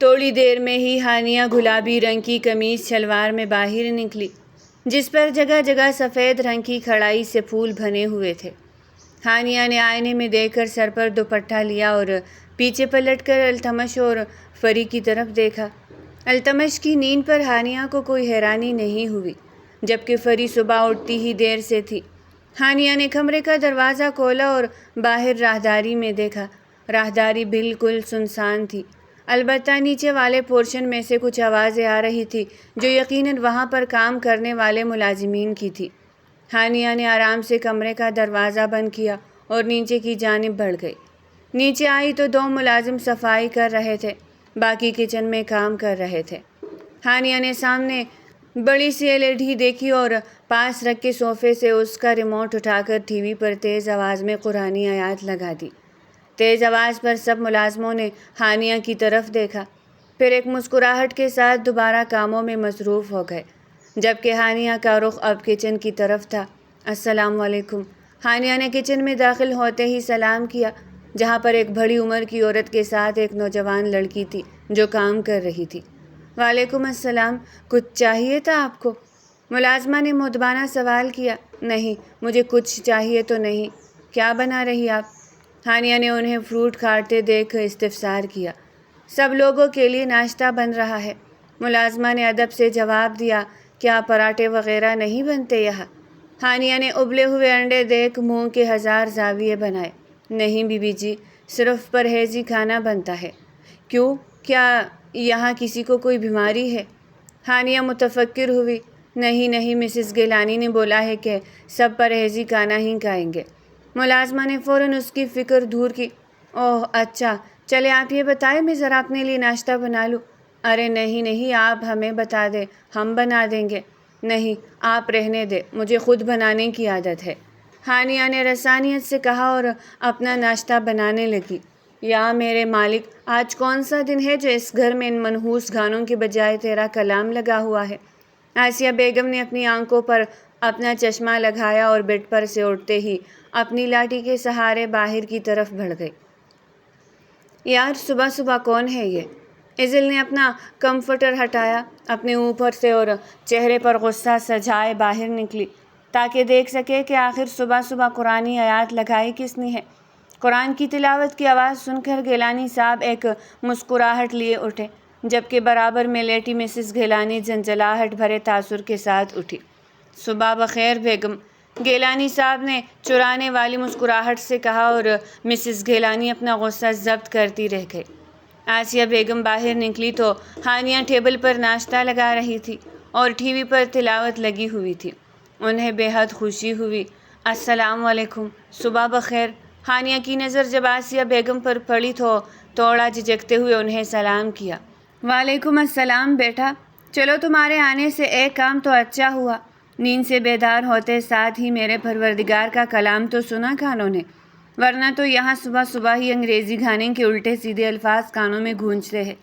تھوڑی دیر میں ہی ہانیہ گلابی رنگ کی قمیص شلوار میں باہر نکلی، جس پر جگہ جگہ سفید رنگ کی کڑھائی سے پھول بنے ہوئے تھے۔ ہانیہ نے آئینے میں دیکھ کر سر پر دوپٹہ لیا اور پیچھے پلٹ کر التمش اور فری کی طرف دیکھا۔ التمش کی نیند پر ہانیہ کو کوئی حیرانی نہیں ہوئی، جبکہ فری صبح اٹھتی ہی دیر سے تھی۔ ہانیہ نے کمرے کا دروازہ کھولا اور باہر راہداری میں دیکھا۔ راہداری بالکل سنسان تھی، البتہ نیچے والے پورشن میں سے کچھ آوازیں آ رہی تھی جو یقیناً وہاں پر کام کرنے والے ملازمین کی تھی۔ ہانیہ نے آرام سے کمرے کا دروازہ بند کیا اور نیچے کی جانب بڑھ گئی۔ نیچے آئی تو 2 ملازم صفائی کر رہے تھے، باقی کچن میں کام کر رہے تھے۔ ہانیہ نے سامنے بڑی سی LED دیکھی اور پاس رکھ کے صوفے سے اس کا ریموٹ اٹھا کر ٹی وی پر تیز آواز میں قرآنی آیات لگا دی۔ تیز آواز پر سب ملازموں نے ہانیہ کی طرف دیکھا، پھر ایک مسکراہٹ کے ساتھ دوبارہ کاموں میں مصروف ہو گئے، جبکہ ہانیہ کا رخ اب کچن کی طرف تھا۔ السلام علیکم۔ ہانیہ نے کچن میں داخل ہوتے ہی سلام کیا، جہاں پر ایک بڑی عمر کی عورت کے ساتھ ایک نوجوان لڑکی تھی جو کام کر رہی تھی۔ وعلیکم السلام، کچھ چاہیے تھا آپ کو؟ ملازمہ نے مؤدبانہ سوال کیا۔ نہیں، مجھے کچھ چاہیے تو نہیں۔ کیا بنا رہی آپ؟ ہانیہ نے انہیں فروٹ کاٹتے دیکھ استفسار کیا۔ سب لوگوں کے لیے ناشتہ بن رہا ہے، ملازمہ نے ادب سے جواب دیا۔ کیا پراٹھے وغیرہ نہیں بنتے یہاں؟ ہانیہ نے ابلے ہوئے انڈے دیکھ منہ کے 1000 زاویے بنائے۔ نہیں بیوی جی، صرف پرہیزی کھانا بنتا ہے۔ کیوں، کیا یہاں کسی کو کوئی بیماری ہے؟ ہانیہ متفکر ہوئی۔ نہیں، مسز گیلانی نے بولا ہے کہ سب پرہیزی کھانا ہی کھائیں گے۔ ملازمہ نے فوراً اس کی فکر دور کی۔ اوہ اچھا، چلے آپ یہ بتائیں میں ذرا اپنے لیے ناشتہ بنا لوں۔ ارے نہیں، آپ ہمیں بتا دیں، ہم بنا دیں گے۔ نہیں، آپ رہنے دیں، مجھے خود بنانے کی عادت ہے، ہانیہ نے رسانیت سے کہا اور اپنا ناشتہ بنانے لگی۔ یا میرے مالک، آج کون سا دن ہے جو اس گھر میں ان منحوس گانوں کے بجائے تیرا کلام لگا ہوا ہے؟ آسیہ بیگم نے اپنی آنکھوں پر اپنا چشمہ لگایا اور بیڈ پر سے اٹھتے ہی اپنی لاٹھی کے سہارے باہر کی طرف بڑھ گئی۔ یار صبح کون ہے یہ؟ ایزل نے اپنا کمفرٹر ہٹایا اپنے اوپر سے اور چہرے پر غصہ سجائے باہر نکلی تاکہ دیکھ سکے کہ آخر صبح قرآنی آیات لگائی کس نے ہے۔ قرآن کی تلاوت کی آواز سن کر گیلانی صاحب ایک مسکراہٹ لیے اٹھے، جبکہ برابر میں لیٹی مسز گیلانی جھنجھلاہٹ بھرے تاثر کے ساتھ اٹھی۔ صبح بخیر بیگم، گیلانی صاحب نے چرانے والی مسکراہٹ سے کہا اور مسز گیلانی اپنا غصہ ضبط کرتی رہ گئی۔ آسیہ بیگم باہر نکلی تو ہانیہ ٹیبل پر ناشتہ لگا رہی تھی اور ٹی وی پر تلاوت لگی ہوئی تھی۔ انہیں بے حد خوشی ہوئی۔ السلام علیکم، صبح بخیر۔ ہانیہ کی نظر جب آسیہ بیگم پر پڑی تو تھوڑا جھجکتے ہوئے انہیں سلام کیا۔ وعلیکم السلام بیٹا، چلو تمہارے آنے سے ایک کام تو اچھا ہوا، نیند سے بیدار ہوتے ساتھ ہی میرے پروردگار کا کلام تو سنا کانوں نے، ورنہ تو یہاں صبح ہی انگریزی گانے کے الٹے سیدھے الفاظ کانوں میں گونجتے ہیں۔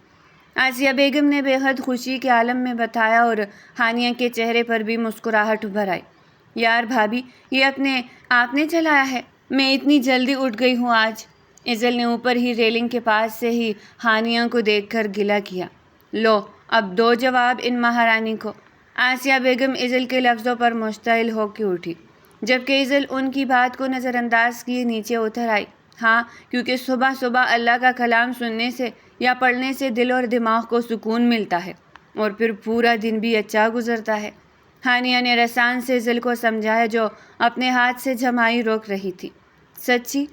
آسیہ بیگم نے بے حد خوشی کے عالم میں بتایا اور ہانیہ کے چہرے پر بھی مسکراہٹ ابھر آئی۔ یار بھابھی، یہ اپنے آپ نے چلایا ہے، میں اتنی جلدی اٹھ گئی ہوں آج۔ ایزل نے اوپر ہی ریلنگ کے پاس سے ہی ہانیہ کو دیکھ کر گلہ کیا۔ لو اب دو جواب ان مہارانی کو۔ آسیہ بیگم ایزل کے لفظوں پر مشتعل ہو کے اٹھی، جبکہ ایزل ان کی بات کو نظر انداز کیے نیچے اتر آئی۔ ہاں، کیونکہ صبح اللہ کا کلام سننے سے یا پڑھنے سے دل اور دماغ کو سکون ملتا ہے اور پھر پورا دن بھی اچھا گزرتا ہے۔ ہانیہ نے رسان سے ایزل کو سمجھایا جو اپنے ہاتھ سے جمائی روک رہی تھی۔ سچی؟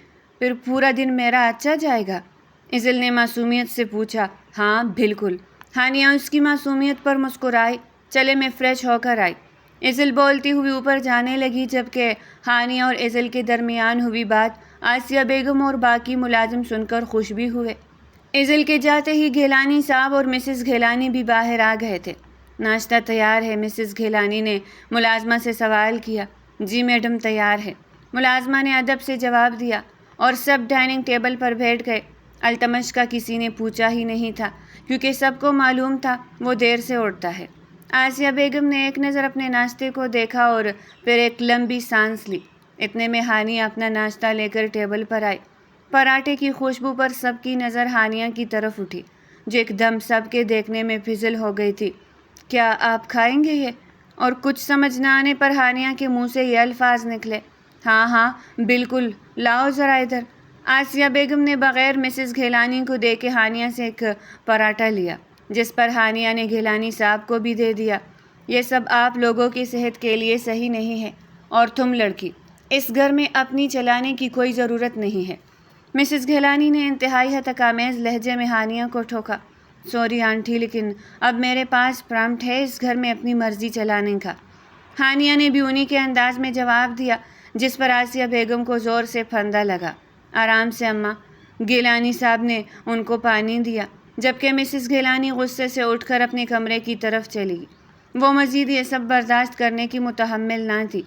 پھر پورا دن میرا اچھا جائے گا؟ ایزل نے معصومیت سے پوچھا۔ ہاں بالکل۔ ہانیہ اس کی معصومیت پر مسکرائی۔ چلے میں فریش ہو کر آئی، ایزل بولتی ہوئی اوپر جانے لگی، جبکہ ہانیہ اور ایزل کے درمیان ہوئی بات آسیہ بیگم اور باقی ملازم سن کر خوش بھی ہوئے۔ ایزل کے جاتے ہی گیلانی صاحب اور مسز گیلانی بھی باہر آ گئے تھے۔ ناشتہ تیار ہے؟ مسز گیلانی نے ملازمہ سے سوال کیا۔ جی میڈم تیار ہے، ملازمہ نے ادب سے جواب دیا، اور سب ڈائننگ ٹیبل پر بیٹھ گئے۔ التمش کا کسی نے پوچھا ہی نہیں تھا کیونکہ سب کو معلوم تھا وہ دیر سے اٹھتا ہے۔ آسیہ بیگم نے ایک نظر اپنے ناشتے کو دیکھا اور پھر ایک لمبی سانس لی۔ اتنے میں ہانیہ اپنا ناشتہ لے کر ٹیبل پر آئی۔ پراٹھے کی خوشبو پر سب کی نظر ہانیہ کی طرف اٹھی۔ جو ایک دم سب کے دیکھنے میں فضل ہو گئی تھی۔ کیا آپ کھائیں گے یہ؟ اور کچھ سمجھ نہ آنے پر ہانیہ کے منہ سے یہ الفاظ نکلے، ہاں ہاں بالکل، لاؤ ذرا ادھر۔ آسیہ بیگم نے بغیر مسز گیلانی کو دیکھے ہانیہ سے ایک پراٹھا لیا، جس پر ہانیہ نے گیلانی صاحب کو بھی دے دیا۔ یہ سب آپ لوگوں کی صحت کے لیے صحیح نہیں ہے، اور تم لڑکی، اس گھر میں اپنی چلانے کی کوئی ضرورت نہیں ہے۔ مسز گیلانی نے انتہائی ہتکامیز لہجے میں ہانیہ کو ٹھوکا۔ سوری آنٹی، لیکن اب میرے پاس پرامٹ ہے اس گھر میں اپنی مرضی چلانے کا۔ ہانیہ نے بھی انہی کے انداز میں جواب دیا، جس پر آسیہ بیگم کو زور سے پھندہ لگا۔ آرام سے اماں، گیلانی صاحب نے ان کو پانی دیا، جبکہ مسز گیلانی غصے سے اٹھ کر اپنے کمرے کی طرف چلی گئی۔ وہ مزید یہ سب برداشت کرنے کی متحمل نہ تھی۔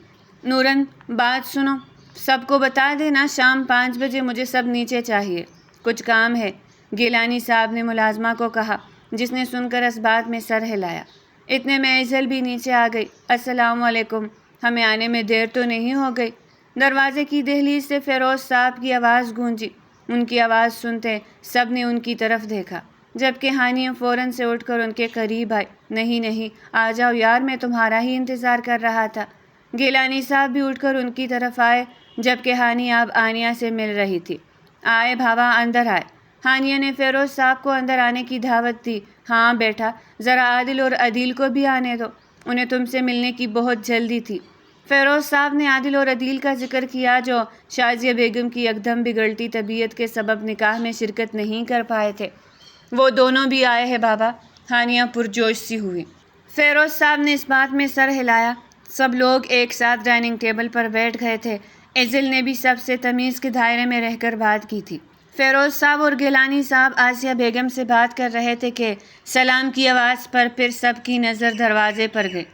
نورن، بات سنو، سب کو بتا دینا شام 5 بجے مجھے سب نیچے چاہیے، کچھ کام ہے، گیلانی صاحب نے ملازمہ کو کہا، جس نے سن کر اس بات میں سر ہلایا۔ اتنے میں ایزل بھی نیچے آ گئی۔ السلام علیکم، ہمیں آنے میں دیر تو نہیں ہو گئی؟ دروازے کی دہلیز سے فیروز صاحب کی آواز گونجی۔ ان کی آواز سنتے سب نے ان کی طرف دیکھا، جبکہ ہانیہ فوراً سے اٹھ کر ان کے قریب آئی۔ نہیں نہیں، آ جاؤ یار، میں تمہارا ہی انتظار کر رہا تھا۔ گیلانی صاحب بھی اٹھ کر ان کی طرف آئے، جبکہ ہانیہ اب آنیہ سے مل رہی تھی۔ آئے بھاوا، اندر آئے۔ ہانیہ نے فیروز صاحب کو اندر آنے کی دعوت دی۔ ہاں بیٹا، ذرا عادل اور عدیل کو بھی آنے دو، انہیں تم سے ملنے کی بہت جلدی تھی۔ فیروز صاحب نے عادل اور عدیل کا ذکر کیا، جو شازیہ بیگم کی یکدم بگڑتی طبیعت کے سبب نکاح میں شرکت نہیں کر پائے تھے۔ وہ دونوں بھی آئے ہیں بابا، ہانیہ پرجوش سی ہوئی۔ فیروز صاحب نے اس بات میں سر ہلایا۔ سب لوگ ایک ساتھ ڈائننگ ٹیبل پر بیٹھ گئے تھے۔ ایزل نے بھی سب سے تمیز کے دائرے میں رہ کر بات کی تھی۔ فیروز صاحب اور گیلانی صاحب آسیہ بیگم سے بات کر رہے تھے کہ سلام کی آواز پر پھر سب کی نظر دروازے پر گئی،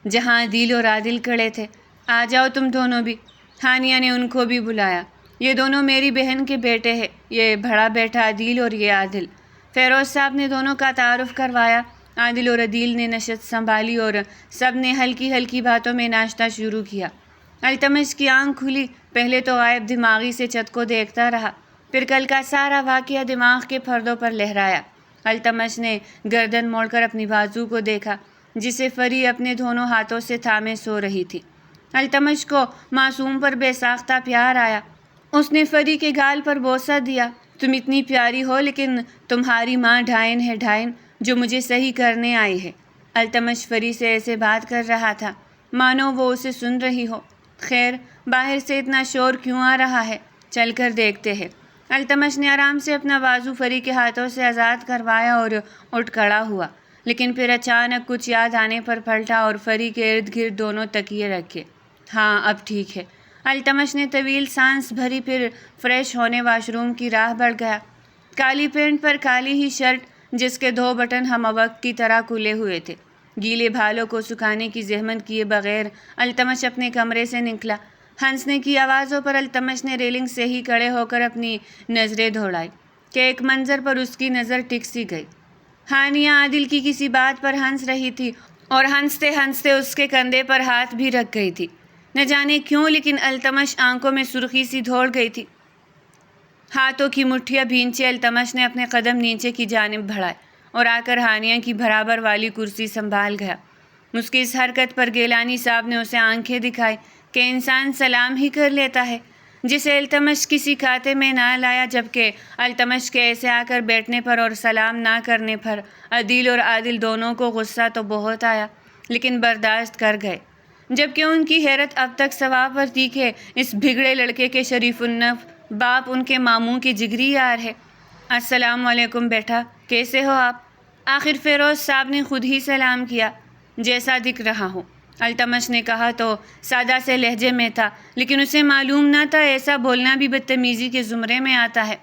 جہاں عدیل اور عادل کھڑے تھے۔ آ جاؤ تم دونوں بھی، ہانیہ نے ان کو بھی بلایا۔ یہ دونوں میری بہن کے بیٹے ہیں، یہ بڑا بیٹا عدیل اور یہ عادل۔ فیروز صاحب نے دونوں کا تعارف کروایا۔ عادل اور عدیل نے نشست سنبھالی اور سب نے ہلکی ہلکی باتوں میں ناشتہ شروع کیا۔ التمش کی آنکھ کھلی، پہلے تو غائب دماغی سے چھت کو دیکھتا رہا، پھر کل کا سارا واقعہ دماغ کے پردوں پر لہرایا۔ التمش نے گردن موڑ کر اپنی بازو کو دیکھا، جسے فری اپنے دونوں ہاتھوں سے تھامے سو رہی تھی۔ التمش کو معصوم پر بے ساختہ پیار آیا۔ اس نے فری کے گال پر بوسہ دیا۔ تم اتنی پیاری ہو، لیکن تمہاری ماں ڈائن ہے، ڈائن، جو مجھے صحیح کرنے آئی ہے۔ التمش فری سے ایسے بات کر رہا تھا مانو وہ اسے سن رہی ہو۔ خیر، باہر سے اتنا شور کیوں آ رہا ہے؟ چل کر دیکھتے ہیں۔ التمش نے آرام سے اپنا بازو فری کے ہاتھوں سے آزاد کروایا اور اٹھ کھڑا ہوا، لیکن پھر اچانک کچھ یاد آنے پر پلٹا اور فری کے ارد گرد دونوں تکیے رکھے۔ ہاں اب ٹھیک ہے۔ التمش نے طویل سانس بھری، پھر فریش ہونے واش روم کی راہ بڑھ گیا۔ کالی پینٹ پر کالی ہی شرٹ، جس کے 2 بٹن ہم وقت کی طرح کھلے ہوئے تھے۔ گیلے بھالوں کو سکھانے کی زحمت کیے بغیر التمش اپنے کمرے سے نکلا۔ ہنسنے کی آوازوں پر التمش نے ریلنگ سے ہی کھڑے ہو کر اپنی نظریں دوڑائی کہ ایک منظر پر اس کی نظر ٹک سی گئی۔ ہانیہ عادل کی کسی بات پر ہنس رہی تھی اور ہنستے ہنستے اس کے کندھے پر ہاتھ بھی رکھ گئی تھی۔ نہ جانے کیوں، لیکن التمش آنکھوں میں سرخی سی دوڑ گئی تھی۔ ہاتھوں کی مٹھیاں بھینچے التمش نے اپنے قدم نیچے کی جانب بڑھائے اور آ کر ہانیہ کی برابر والی کرسی سنبھال گیا۔ اس کی اس حرکت پر گیلانی صاحب نے اسے آنکھیں دکھائی کہ انسان سلام ہی کر لیتا ہے، جسے التمش کسی کھاتے میں نہ لایا، جبکہ التمش کے ایسے آ کر بیٹھنے پر اور سلام نہ کرنے پر عدیل اور عادل دونوں کو غصہ تو بہت آیا، لیکن برداشت کر گئے، جبکہ ان کی حیرت اب تک سوا پر تھی کہ اس بگڑے لڑکے کے شریف النف باپ ان کے ماموں کے جگری یار ہے۔ السلام علیکم بیٹا، کیسے ہو آپ؟ آخر فیروز صاحب نے خود ہی سلام کیا۔ جیسا دکھ رہا ہوں، التمش نے کہا تو سادہ سے لہجے میں تھا، لیکن اسے معلوم نہ تھا ایسا بولنا بھی بدتمیزی کے زمرے میں آتا ہے۔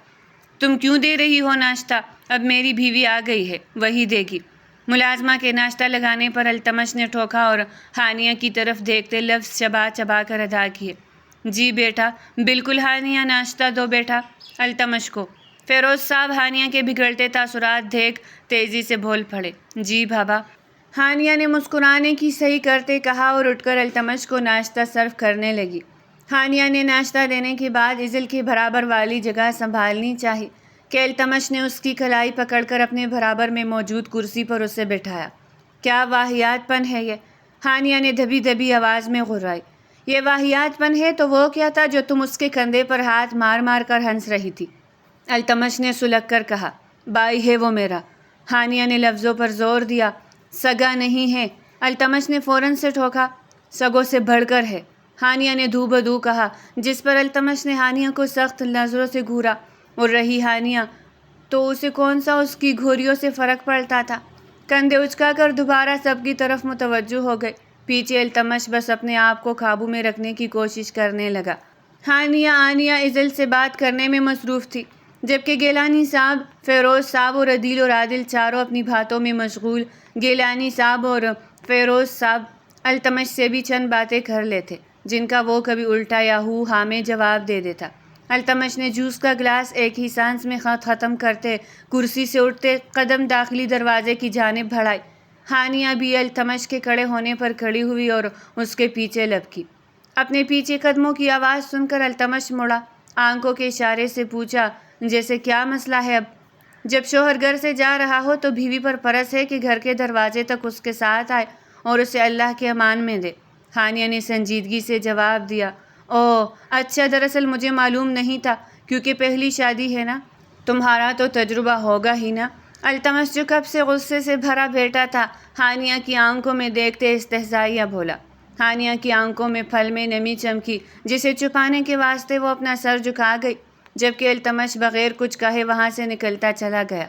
تم کیوں دے رہی ہو ناشتہ؟ اب میری بیوی آ گئی ہے، وہی دے گی۔ ملازمہ کے ناشتہ لگانے پر التمش نے ٹھوکا اور ہانیہ کی طرف دیکھتے لفظ چبا چبا کر ادا کیے۔ جی بیٹا، بالکل ہانیہ، ناشتہ دو بیٹا التمش کو۔ فیروز صاحب ہانیہ کے بگڑتے تاثرات دیکھ تیزی سے بول پڑے۔ جی بابا، ہانیہ نے مسکرانے کی صحیح کرتے کہا اور اٹھ کر التمش کو ناشتہ سرو کرنے لگی۔ ہانیہ نے ناشتہ دینے کے بعد ایزل کی برابر والی جگہ سنبھالنی چاہی، کہ التمش نے اس کی کلائی پکڑ کر اپنے برابر میں موجود کرسی پر اسے بٹھایا۔ کیا واہیات پن ہے یہ؟ ہانیہ نے دبی دبی آواز میں غرائی۔ یہ واہیات پن ہے تو وہ کیا تھا جو تم اس کے کندھے پر ہاتھ مار مار کر ہنس رہی تھی؟ التمش نے سلگ کر کہا۔ بھائی ہے وہ میرا۔ ہانیہ نے لفظوں پر زور دیا۔ سگا نہیں ہے، التمش نے فوراً سے ٹھوکا۔ سگوں سے بڑھ کر ہے، ہانیہ نے دو بدو کہا، جس پر التمش نے ہانیہ کو سخت نظروں سے گھورا۔ اور رہی ہانیہ تو اسے کون سا اس کی گھوریوں سے فرق پڑتا تھا؟ کندھے اچکا کر دوبارہ سب کی طرف متوجہ ہو گئے۔ پیچھے التمش بس اپنے آپ کو قابو میں رکھنے کی کوشش کرنے لگا۔ ہانیہ آنیہ عزل سے بات کرنے میں مصروف تھی، جبکہ گیلانی صاحب، فیروز صاحب اور عدیل اور عادل چاروں اپنی باتوں میں مشغول۔ گیلانی صاحب اور فیروز صاحب التمش سے بھی چند باتیں کر لیتے، جن کا وہ کبھی الٹا یا ہو ہاں میں جواب دے دیتا۔ التمش نے جوس کا گلاس ایک ہی سانس میں ختم کرتے کرسی سے اٹھتے قدم داخلی دروازے کی جانب بڑھائے۔ ہانیہ بھی التمش کے کھڑے ہونے پر کھڑی ہوئی اور اس کے پیچھے لپکی۔ اپنے پیچھے قدموں کی آواز سن کر التمش مڑا، آنکھوں کے اشارے سے پوچھا، جیسے کیا مسئلہ ہے اب؟ جب شوہر گھر سے جا رہا ہو تو بیوی پر فرض ہے کہ گھر کے دروازے تک اس کے ساتھ آئے اور اسے اللہ کے امان میں دے۔ ہانیہ نے سنجیدگی سے جواب دیا۔ اوہ اچھا، دراصل مجھے معلوم نہیں تھا، کیونکہ پہلی شادی ہے نا، تمہارا تو تجربہ ہوگا ہی نا۔ التمش جو کب سے غصے سے بھرا بیٹھا تھا، ہانیہ کی آنکھوں میں دیکھتے استہزائیہ بولا۔ ہانیہ کی آنکھوں میں پھل میں نمی چمکی، جسے چھپانے کے واسطے وہ اپنا سر جھکا گئی، جبکہ التمش بغیر کچھ کہے وہاں سے نکلتا چلا گیا۔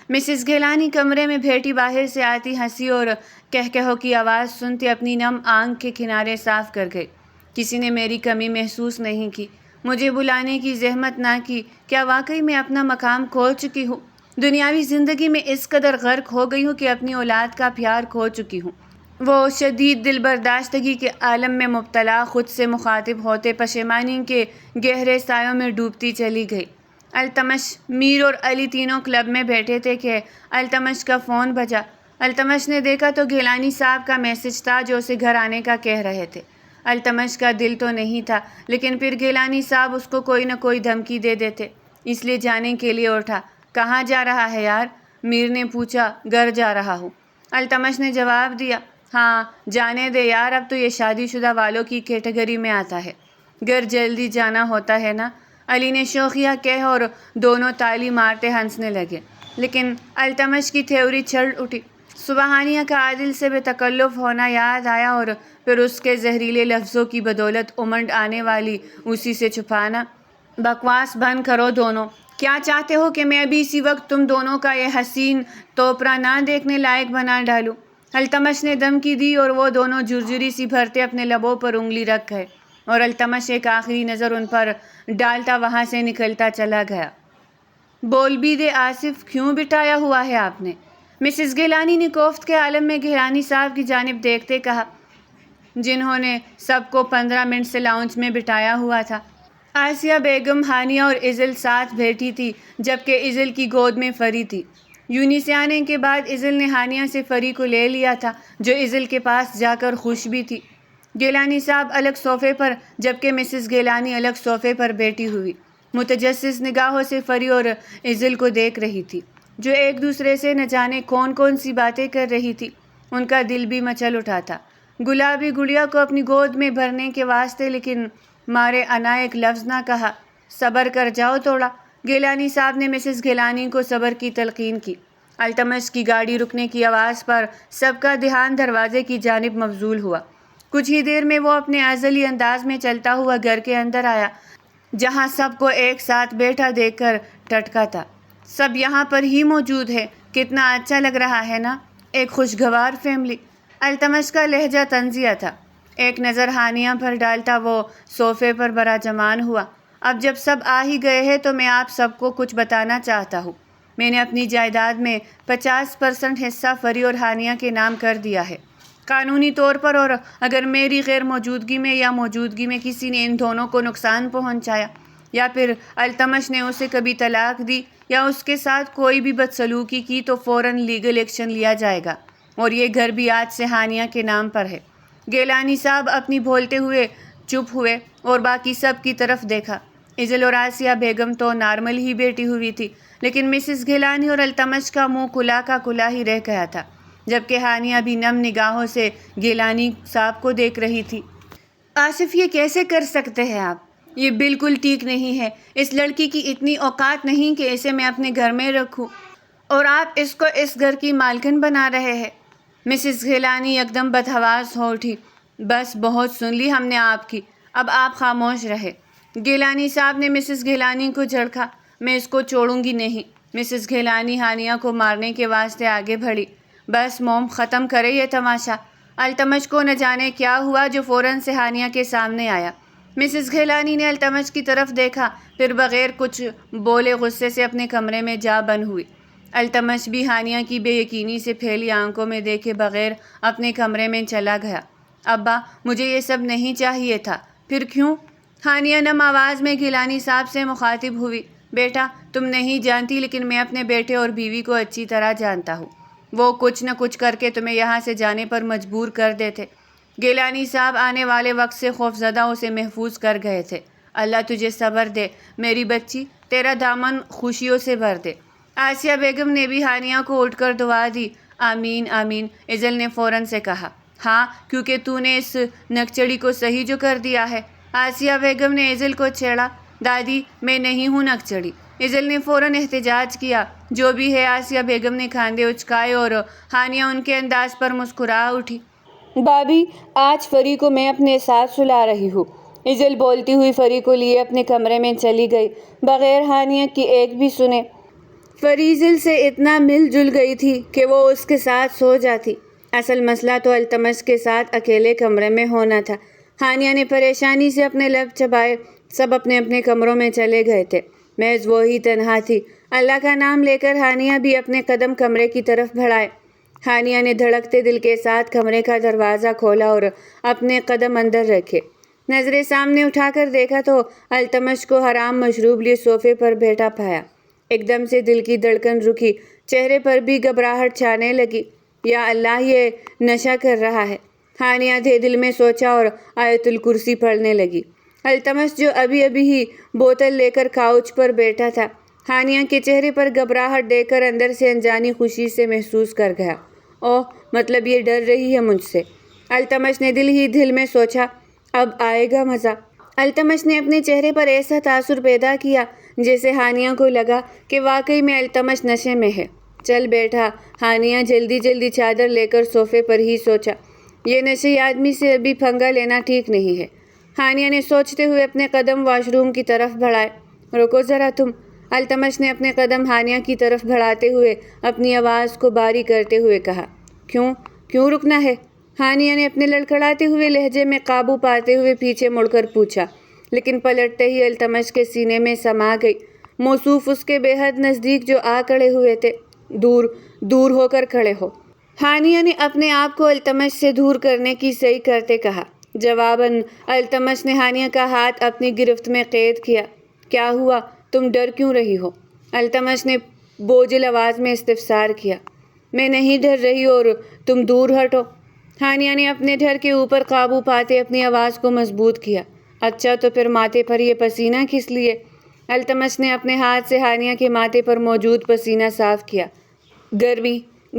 مسز گیلانی کمرے میں بیٹھی باہر سے آتی ہنسی اور کہکہوں کی آواز سنتے اپنی نم آنکھ کے کنارے صاف کر گئی۔ کسی نے میری کمی محسوس نہیں کی، مجھے بلانے کی زحمت نہ کی۔ کیا واقعی میں اپنا مقام کھو چکی ہوں؟ دنیاوی زندگی میں اس قدر غرق ہو گئی ہوں کہ اپنی اولاد کا پیار کھو چکی ہوں۔ وہ شدید دل برداشتگی کے عالم میں مبتلا خود سے مخاطب ہوتے پشیمانی کے گہرے سایوں میں ڈوبتی چلی گئی۔ التمش، میر اور علی تینوں کلب میں بیٹھے تھے کہ التمش کا فون بجا۔ التمش نے دیکھا تو گیلانی صاحب کا میسج تھا جو اسے گھر آنے کا کہہ رہے تھے۔ التمش کا دل تو نہیں تھا، لیکن پھر گیلانی صاحب اس کو کوئی نہ کوئی دھمکی دے دیتے، اس لیے جانے کے لیے اٹھا۔ کہاں جا رہا ہے یار؟ میر نے پوچھا۔ گھر جا رہا ہوں، التمش نے جواب دیا۔ ہاں جانے دے یار، اب تو یہ شادی شدہ والوں کی کیٹیگری میں آتا ہے، گھر جلدی جانا ہوتا ہے نا، علی نے شوخیہ کہہ اور دونوں تالی مارتے ہنسنے لگے۔ لیکن التمش کی تھیوری چڑھ اٹھی۔ صبح ہانیہ کا عادل سے بے تکلف ہونا یاد آیا اور پھر اس کے زہریلے لفظوں کی بدولت امنڈ آنے والی اسی سے چھپانا۔ بکواس بند کرو دونوں، کیا چاہتے ہو کہ میں ابھی اسی وقت تم دونوں کا یہ حسین توپرا نہ دیکھنے لائق بنا ڈالوں؟ التمش نے دھمکی دی اور وہ دونوں جھرجھری سی بھرتے اپنے لبوں پر انگلی رکھ گئے، اور التمش ایک آخری نظر ان پر ڈالتا وہاں سے نکلتا چلا گیا۔ بول بھی دے آصف، کیوں بٹھایا ہوا ہے آپ نے؟ مسز گیلانی نے کوفت کے عالم میں گیلانی صاحب کی جانب دیکھتے کہا، جنہوں نے سب کو 15 منٹ سے لاؤنج میں بٹھایا ہوا تھا۔ آسیہ بیگم، ہانیہ اور عزل ساتھ بیٹھی تھی، جبکہ عزل کی گود میں فری تھی۔ یونی سے آنے کے بعد عزل نے ہانیہ سے فری کو لے لیا تھا، جو عزل کے پاس جا کر خوش بھی تھی۔ گیلانی صاحب الگ صوفے پر، جبکہ مسز گیلانی الگ صوفے پر بیٹھی ہوئی متجسس نگاہوں سے فری اور عزل کو دیکھ رہی تھی، جو ایک دوسرے سے نہ جانے کون کون سی باتیں کر رہی تھی۔ ان کا دل بھی مچل اٹھا تھا گلابی گڑیا کو اپنی گود میں بھرنے کے واسطے، لیکن مارے انا ایک لفظ نہ کہا۔ صبر کر جاؤ تھوڑا، گیلانی صاحب نے مسز گیلانی کو صبر کی تلقین کی۔ التمش کی گاڑی رکنے کی آواز پر سب کا دھیان دروازے کی جانب مبذول ہوا۔ کچھ ہی دیر میں وہ اپنے ازلی انداز میں چلتا ہوا گھر کے اندر آیا، جہاں سب کو ایک ساتھ بیٹھا دیکھ کر ٹٹکا تھا۔ سب یہاں پر ہی موجود ہے، کتنا اچھا لگ رہا ہے نا، ایک خوشگوار فیملی۔ التمش کا لہجہ طنزیہ تھا۔ ایک نظر ہانیہ پر ڈالتا وہ صوفے پر براجمان ہوا۔ اب جب سب آ ہی گئے ہیں تو میں آپ سب کو کچھ بتانا چاہتا ہوں۔ میں نے اپنی جائیداد میں 50% حصہ فری اور ہانیہ کے نام کر دیا ہے، قانونی طور پر، اور اگر میری غیر موجودگی میں یا موجودگی میں کسی نے ان دونوں کو نقصان پہنچایا، یا پھر التمش نے اسے کبھی طلاق دی یا اس کے ساتھ کوئی بھی بدسلوکی کی، تو فوراً لیگل ایکشن لیا جائے گا، اور یہ گھر بھی آج سے ہانیہ کے نام پر ہے۔ گیلانی صاحب اپنی بولتے ہوئے چپ ہوئے اور باقی سب کی طرف دیکھا۔ ایزل اور آسیہ بیگم تو نارمل ہی بیٹی ہوئی تھی، لیکن مسز گیلانی اور التمش کا منہ کھلا کا کھلا ہی رہ گیا تھا، جبکہ ہانیہ بھی نم نگاہوں سے گیلانی صاحب کو دیکھ رہی تھی۔ آصف، یہ کیسے کر سکتے ہیں آپ؟ یہ بالکل ٹھیک نہیں ہے۔ اس لڑکی کی اتنی اوقات نہیں کہ اسے میں اپنے گھر میں رکھوں، اور آپ اس کو اس گھر کی مالکن بنا رہے ہیں۔ مسز گیلانی یکدم بدحواس ہو اٹھی۔ بس بہت سن لی ہم نے آپ کی، اب آپ خاموش رہے۔ گیلانی صاحب نے مسز گیلانی کو جھڑکا۔ میں اس کو چھوڑوں گی نہیں۔ مسز گیلانی ہانیہ کو مارنے کے واسطے آگے بڑھی۔ بس موم، ختم کرے یہ تماشا۔ التمش کو نہ جانے کیا ہوا جو فوراً سے ہانیہ کے سامنے آیا۔ مسز گیلانی نے التمش کی طرف دیکھا، پھر بغیر کچھ بولے غصے سے اپنے کمرے میں جا بند ہوئی۔ التمش بھی ہانیہ کی بے یقینی سے پھیلی آنکھوں میں دیکھے بغیر اپنے کمرے میں چلا گیا۔ ابا، مجھے یہ سب نہیں چاہیے تھا۔ پھر کیوں؟ ہانیہ نم آواز میں گیلانی صاحب سے مخاطب ہوئی۔ بیٹا، تم نہیں جانتی، لیکن میں اپنے بیٹے اور بیوی کو اچھی طرح جانتا ہوں۔ وہ کچھ نہ کچھ کر کے تمہیں یہاں سے جانے پر مجبور کر دیتے۔ گیلانی صاحب آنے والے وقت سے خوفزدہ اسے محفوظ کر گئے تھے۔ اللہ تجھے صبر دے میری بچی، تیرا دامن خوشیوں سے بھر دے۔ آسیہ بیگم نے بھی ہانیہ کو اٹھ کر دعا دی۔ آمین آمین، ایزل نے فوراً سے کہا۔ ہاں، کیونکہ تو نے اس نکچڑی کو صحیح جو کر دیا ہے۔ آسیہ بیگم نے ایزل کو چھیڑا۔ دادی، میں نہیں ہوں نکچڑی۔ ایزل نے فوراً احتجاج کیا۔ جو بھی ہے، آسیہ بیگم نے کھاندے اچکائے اور ہانیہ ان کے انداز پر مسکرا اٹھی۔ بھابھی، آج فری کو میں اپنے ساتھ سلا رہی ہوں۔ ایزل بولتی ہوئی فری کو لیے اپنے کمرے میں چلی گئی، بغیر ہانیہ کی ایک بھی سنے۔ فری ایزل سے اتنا مل جل گئی تھی کہ وہ اس کے ساتھ سو جاتی۔ اصل مسئلہ تو التمش کے ساتھ اکیلے کمرے میں ہونا تھا۔ ہانیہ نے پریشانی سے اپنے لب چبائے۔ سب اپنے اپنے کمروں میں چلے گئے تھے، محض وہی تنہا تھی۔ اللہ کا نام لے کر ہانیہ بھی اپنے قدم کمرے کی طرف بڑھائے۔ ہانیہ نے دھڑکتے دل کے ساتھ کمرے کا دروازہ کھولا اور اپنے قدم اندر رکھے۔ نظریں سامنے اٹھا کر دیکھا تو التمش کو حرام مشروب لیے صوفے پر بیٹھا پایا۔ ایک دم سے دل کی دھڑکن رکی، چہرے پر بھی گھبراہٹ چھانے لگی۔ یا اللہ، یہ نشہ کر رہا ہے، ہانیہ نے دل میں سوچا اور آیت الکرسی پڑھنے لگی۔ التمش جو ابھی ابھی ہی بوتل لے کر کاؤچ پر بیٹھا تھا، ہانیہ کے چہرے پر گھبراہٹ دیکھ کر اندر سے انجانی خوشی سے محسوس کر گیا۔ اوہ، مطلب یہ ڈر رہی ہے مجھ سے۔ التمش نے دل ہی دل میں سوچا، اب آئے گا مزہ۔ التمش نے اپنے چہرے پر ایسا تاثر پیدا کیا جیسے ہانیہ کو لگا کہ واقعی میں التمش نشے میں ہے۔ چل بیٹھا۔ ہانیہ جلدی جلدی چادر لے کر صوفے پر ہی سوچا، یہ نشئی آدمی سے ابھی پھنگا لینا ٹھیک نہیں ہے۔ ہانیہ نے سوچتے ہوئے اپنے قدم واش روم کی طرف بڑھائے۔ رکو ذرا تم۔ التمش نے اپنے قدم ہانیہ کی طرف بڑھاتے ہوئے اپنی آواز کو باری کرتے ہوئے کہا۔ کیوں رکنا ہے؟ ہانیہ نے اپنے لڑکھڑاتے ہوئے لہجے میں قابو پاتے ہوئے پیچھے مڑ کر پوچھا، لیکن پلٹتے ہی التمش کے سینے میں سما گئی۔ موصوف اس کے بے حد نزدیک جو آ کھڑے ہوئے تھے، دور ہو کر کھڑے ہو۔ ہانیہ نے اپنے آپ کو التمش سے دور کرنے کی صحیح کرتے کہا۔ جواباً التمش نے ہانیہ کا ہاتھ اپنی گرفت میں قید کیا۔ کیا ہوا؟ تم ڈر کیوں رہی ہو؟ التمش نے بوجھل آواز میں استفسار کیا۔ میں نہیں ڈر رہی اور تم دور ہٹو۔ ہانیہ نے اپنے ڈر کے اوپر قابو پاتے اپنی آواز کو مضبوط کیا۔ اچھا، تو پھر ماتھے پر یہ پسینہ کس لیے؟ التمش نے اپنے ہاتھ سے ہانیہ کے ماتھے پر موجود پسینہ صاف کیا۔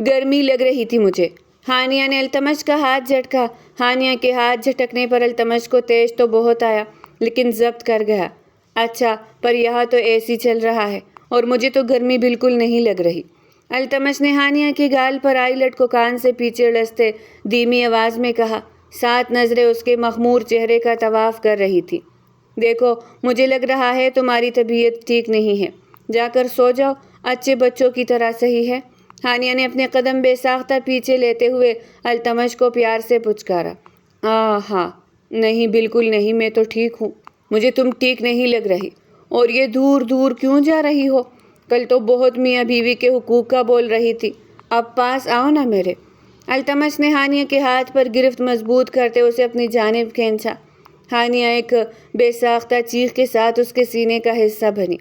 گرمی لگ رہی تھی مجھے۔ ہانیہ نے التمش کا ہاتھ جھٹکا۔ ہانیہ کے ہاتھ جھٹکنے پر التمش کو تیش تو بہت آیا، لیکن ضبط کر گیا۔ اچھا، پر یہاں تو اے سی چل رہا ہے اور مجھے تو گرمی بالکل نہیں لگ رہی۔ التمش نے ہانیہ کے گال پر آئی لٹ کو کان سے پیچھے ڈستے دھیمی آواز میں کہا، ساتھ نظریں اس کے مخمور چہرے کا طواف کر رہی تھی۔ دیکھو، مجھے لگ رہا ہے تمہاری طبیعت ٹھیک نہیں ہے، جا کر سو جاؤ، اچھے بچوں کی طرح، صحیح ہے؟ ہانیہ نے اپنے قدم بے ساختہ پیچھے لیتے ہوئے التمش کو پیار سے پچکارا۔ ہاں، نہیں، بالکل نہیں، میں تو ٹھیک ہوں۔ مجھے تم ٹھیک نہیں لگ رہی۔ اور یہ دور کیوں جا رہی ہو؟ کل تو بہت میاں بیوی کے حقوق کا بول رہی تھی، اب پاس آؤ نا میرے۔ التمش نے ہانیہ کے ہاتھ پر گرفت مضبوط کرتے اسے اپنی جانب کھینچا۔ ہانیہ ایک بے ساختہ چیخ کے ساتھ اس کے سینے کا حصہ بنی۔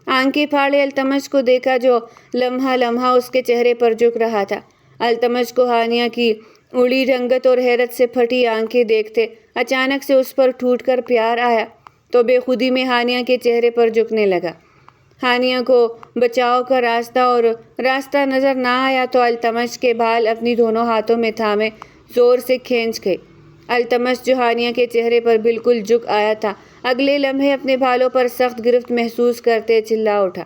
آنکھیں پھاڑے التمش کو دیکھا جو لمحہ اس کے چہرے پر جھک رہا تھا۔ التمش کو ہانیہ کی اڑی رنگت اور حیرت سے پھٹی آنکھیں دیکھتے اچانک سے اس پر ٹوٹ کر پیار آیا۔ تو بے خودی میں ہانیہ کے چہرے پر جھکنے لگا۔ ہانیہ کو بچاؤ کا راستہ نظر نہ آیا تو التمش کے بال اپنی دونوں ہاتھوں میں تھامے زور سے کھینچ گئی۔ التمش جو ہانیہ کے چہرے پر بالکل جھک آیا تھا، اگلے لمحے اپنے بالوں پر سخت گرفت محسوس کرتے چلا اٹھا،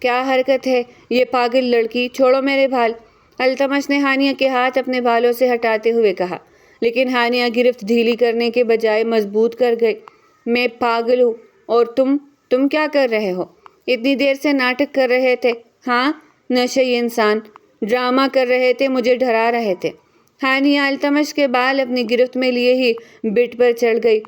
کیا حرکت ہے یہ پاگل لڑکی، چھوڑو میرے بال۔ التمش نے ہانیہ کے ہاتھ اپنے بالوں سے ہٹاتے ہوئے کہا، لیکن ہانیہ گرفت ڈھیلی کرنے کے بجائے مضبوط کر گئی۔ میں پاگل ہوں اور تم کیا کر رہے ہو؟ اتنی دیر سے ناٹک کر رہے تھے، ہاں نشئی انسان، ڈرامہ کر رہے تھے، مجھے ڈرا رہے تھے۔ ہانیہ التمش کے بال اپنی گرفت میں لیے ہی بٹ پر چڑھ گئی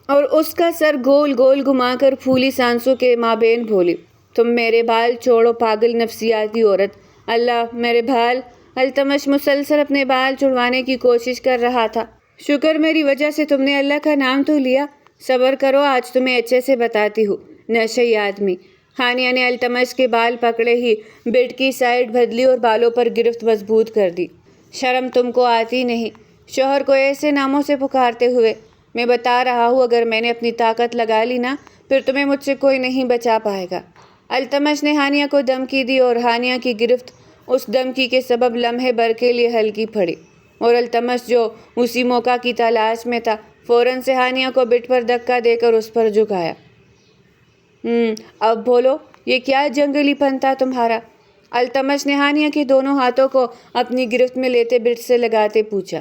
اور اس کا سر گول گول گھما کر پھولی سانسوں کے مابین بولی، تم میرے بال چھوڑو پاگل نفسیاتی عورت۔ اللہ میرے بال۔ التمش مسلسل اپنے بال چھڑوانے کی کوشش کر رہا تھا۔ شکر میری وجہ سے تم نے اللہ کا نام تو لیا، صبر کرو آج تمہیں اچھے سے بتاتی ہوں، نشئی آدمی۔ ہانیہ نے التمش کے بال پکڑے ہی بٹ کی سائیڈ بدلی اور بالوں پر گرفت مضبوط کر دی۔ شرم تم کو آتی نہیں، شوہر کو ایسے ناموں سے پکارتے ہوئے؟ میں بتا رہا ہوں اگر میں نے اپنی طاقت لگا لی نا پھر تمہیں مجھ سے کوئی نہیں بچا پائے گا۔ التمش نے ہانیہ کو دھمکی دی اور ہانیہ کی گرفت اس دھمکی کے سبب لمحے بھر کے لیے ہلکی پڑی اور التمش جو اسی موقع کی تلاش میں تھا فوراً سے ہانیہ کو بٹ پر دھکا دے کر اس پر جھکایا۔ اب بولو یہ کیا جنگلی پن تھا تمہارا؟ التمش نے ہانیہ کے دونوں ہاتھوں کو اپنی گرفت میں لیتے بٹ سے لگاتے پوچھا۔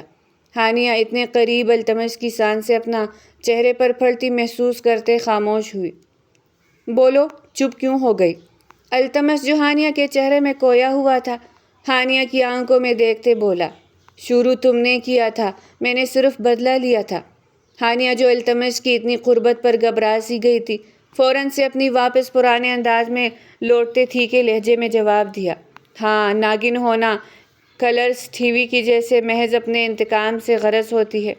ہانیہ اتنے قریب التمش کی سانسیں اپنا چہرے پر پھڑتی محسوس کرتے خاموش ہوئی۔ بولو چپ کیوں ہو گئی؟ التمش جو ہانیہ کے چہرے میں کھویا ہوا تھا ہانیہ کی آنکھوں میں دیکھتے بولا، شروع تم نے کیا تھا، میں نے صرف بدلہ لیا تھا۔ ہانیہ جو التمش کی اتنی قربت پر گھبرا سی گئی تھی فوراً سے اپنی واپس پرانے انداز میں لوٹتے تھیکے لہجے میں جواب دیا، ہاں ناگن ہونا کلرس ٹی وی کی جیسے محض اپنے انتقام سے غرض ہوتی ہے۔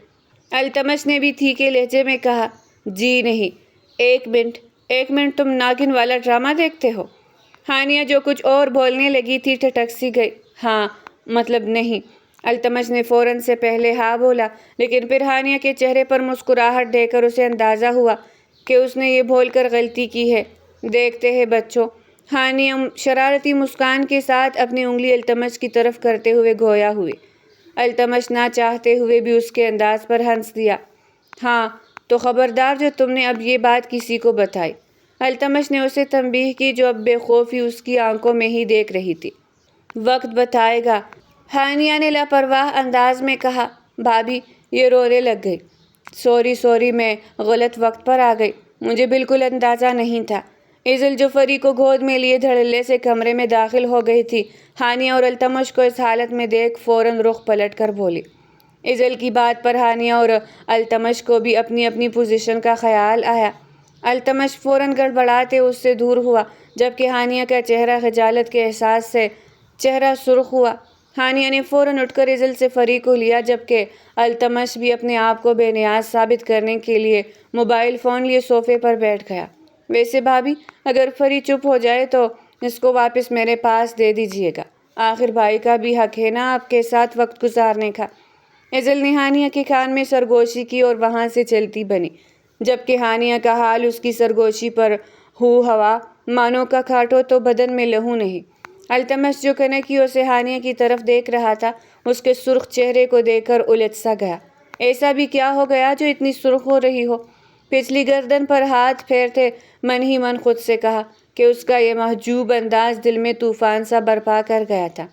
التمش نے بھی تھیکے لہجے میں کہا، جی نہیں، ایک منٹ تم ناگن والا ڈرامہ دیکھتے ہو؟ ہانیہ جو کچھ اور بولنے لگی تھی ٹھٹک سی گئی، ہاں مطلب نہیں۔ التمش نے فوراً سے پہلے ہاں بولا لیکن پھر ہانیہ کے چہرے پر مسکراہٹ دیکھ کر اسے اندازہ ہوا کہ اس نے یہ بول کر غلطی کی ہے۔ دیکھتے ہیں بچوں، ہانیہ شرارتی مسکان کے ساتھ اپنی انگلی التمش کی طرف کرتے ہوئے گویا ہوئی۔ التمش نہ چاہتے ہوئے بھی اس کے انداز پر ہنس دیا، ہاں تو خبردار جو تم نے اب یہ بات کسی کو بتائی۔ التمش نے اسے تنبیہ کی جو اب بے خوفی اس کی آنکھوں میں ہی دیکھ رہی تھی۔ وقت بتائے گا، ہانیہ نے لاپرواہ انداز میں کہا۔ بھابھی یہ رونے لگ گئی، سوری میں غلط وقت پر آ گئی، مجھے بالکل اندازہ نہیں تھا۔ ایزل جو فری کو گود میں لیے دھڑلے سے کمرے میں داخل ہو گئی تھی ہانیہ اور التمش کو اس حالت میں دیکھ فوراً رخ پلٹ کر بولی۔ ایزل کی بات پر ہانیہ اور التمش کو بھی اپنی اپنی پوزیشن کا خیال آیا۔ التمش فوراً گڑبڑاتے اس سے دور ہوا جبکہ ہانیہ کا چہرہ خجالت کے احساس سے چہرہ سرخ ہوا۔ ہانیہ نے فوراً اٹھ کر ایزل سے فری کو لیا جبکہ التمش بھی اپنے آپ کو بے نیاز ثابت کرنے کے لیے موبائل فون لیے صوفے پر بیٹھ گیا۔ ویسے بھابھی اگر فری چپ ہو جائے تو اس کو واپس میرے پاس دے دیجیے گا، آخر بھائی کا بھی حق ہے نا آپ کے ساتھ وقت گزارنے کا۔ ایزل نے ہانیہ کے کان میں سرگوشی کی اور وہاں سے چلتی بنی جبکہ ہانیہ کا حال اس کی سرگوشی پر ہوا مانو کا کھاٹو تو بدن میں لہو نہیں۔ التمش جو کنکیوں سے ہانیہ کی طرف دیکھ رہا تھا اس کے سرخ چہرے کو دیکھ کر الجھ سا گیا، ایسا بھی کیا ہو گیا جو اتنی سرخ ہو رہی ہو؟ پچھلی گردن پر ہاتھ پھیرتے من ہی من خود سے کہا کہ اس کا یہ محجوب انداز دل میں طوفان سا برپا کر گیا تھا۔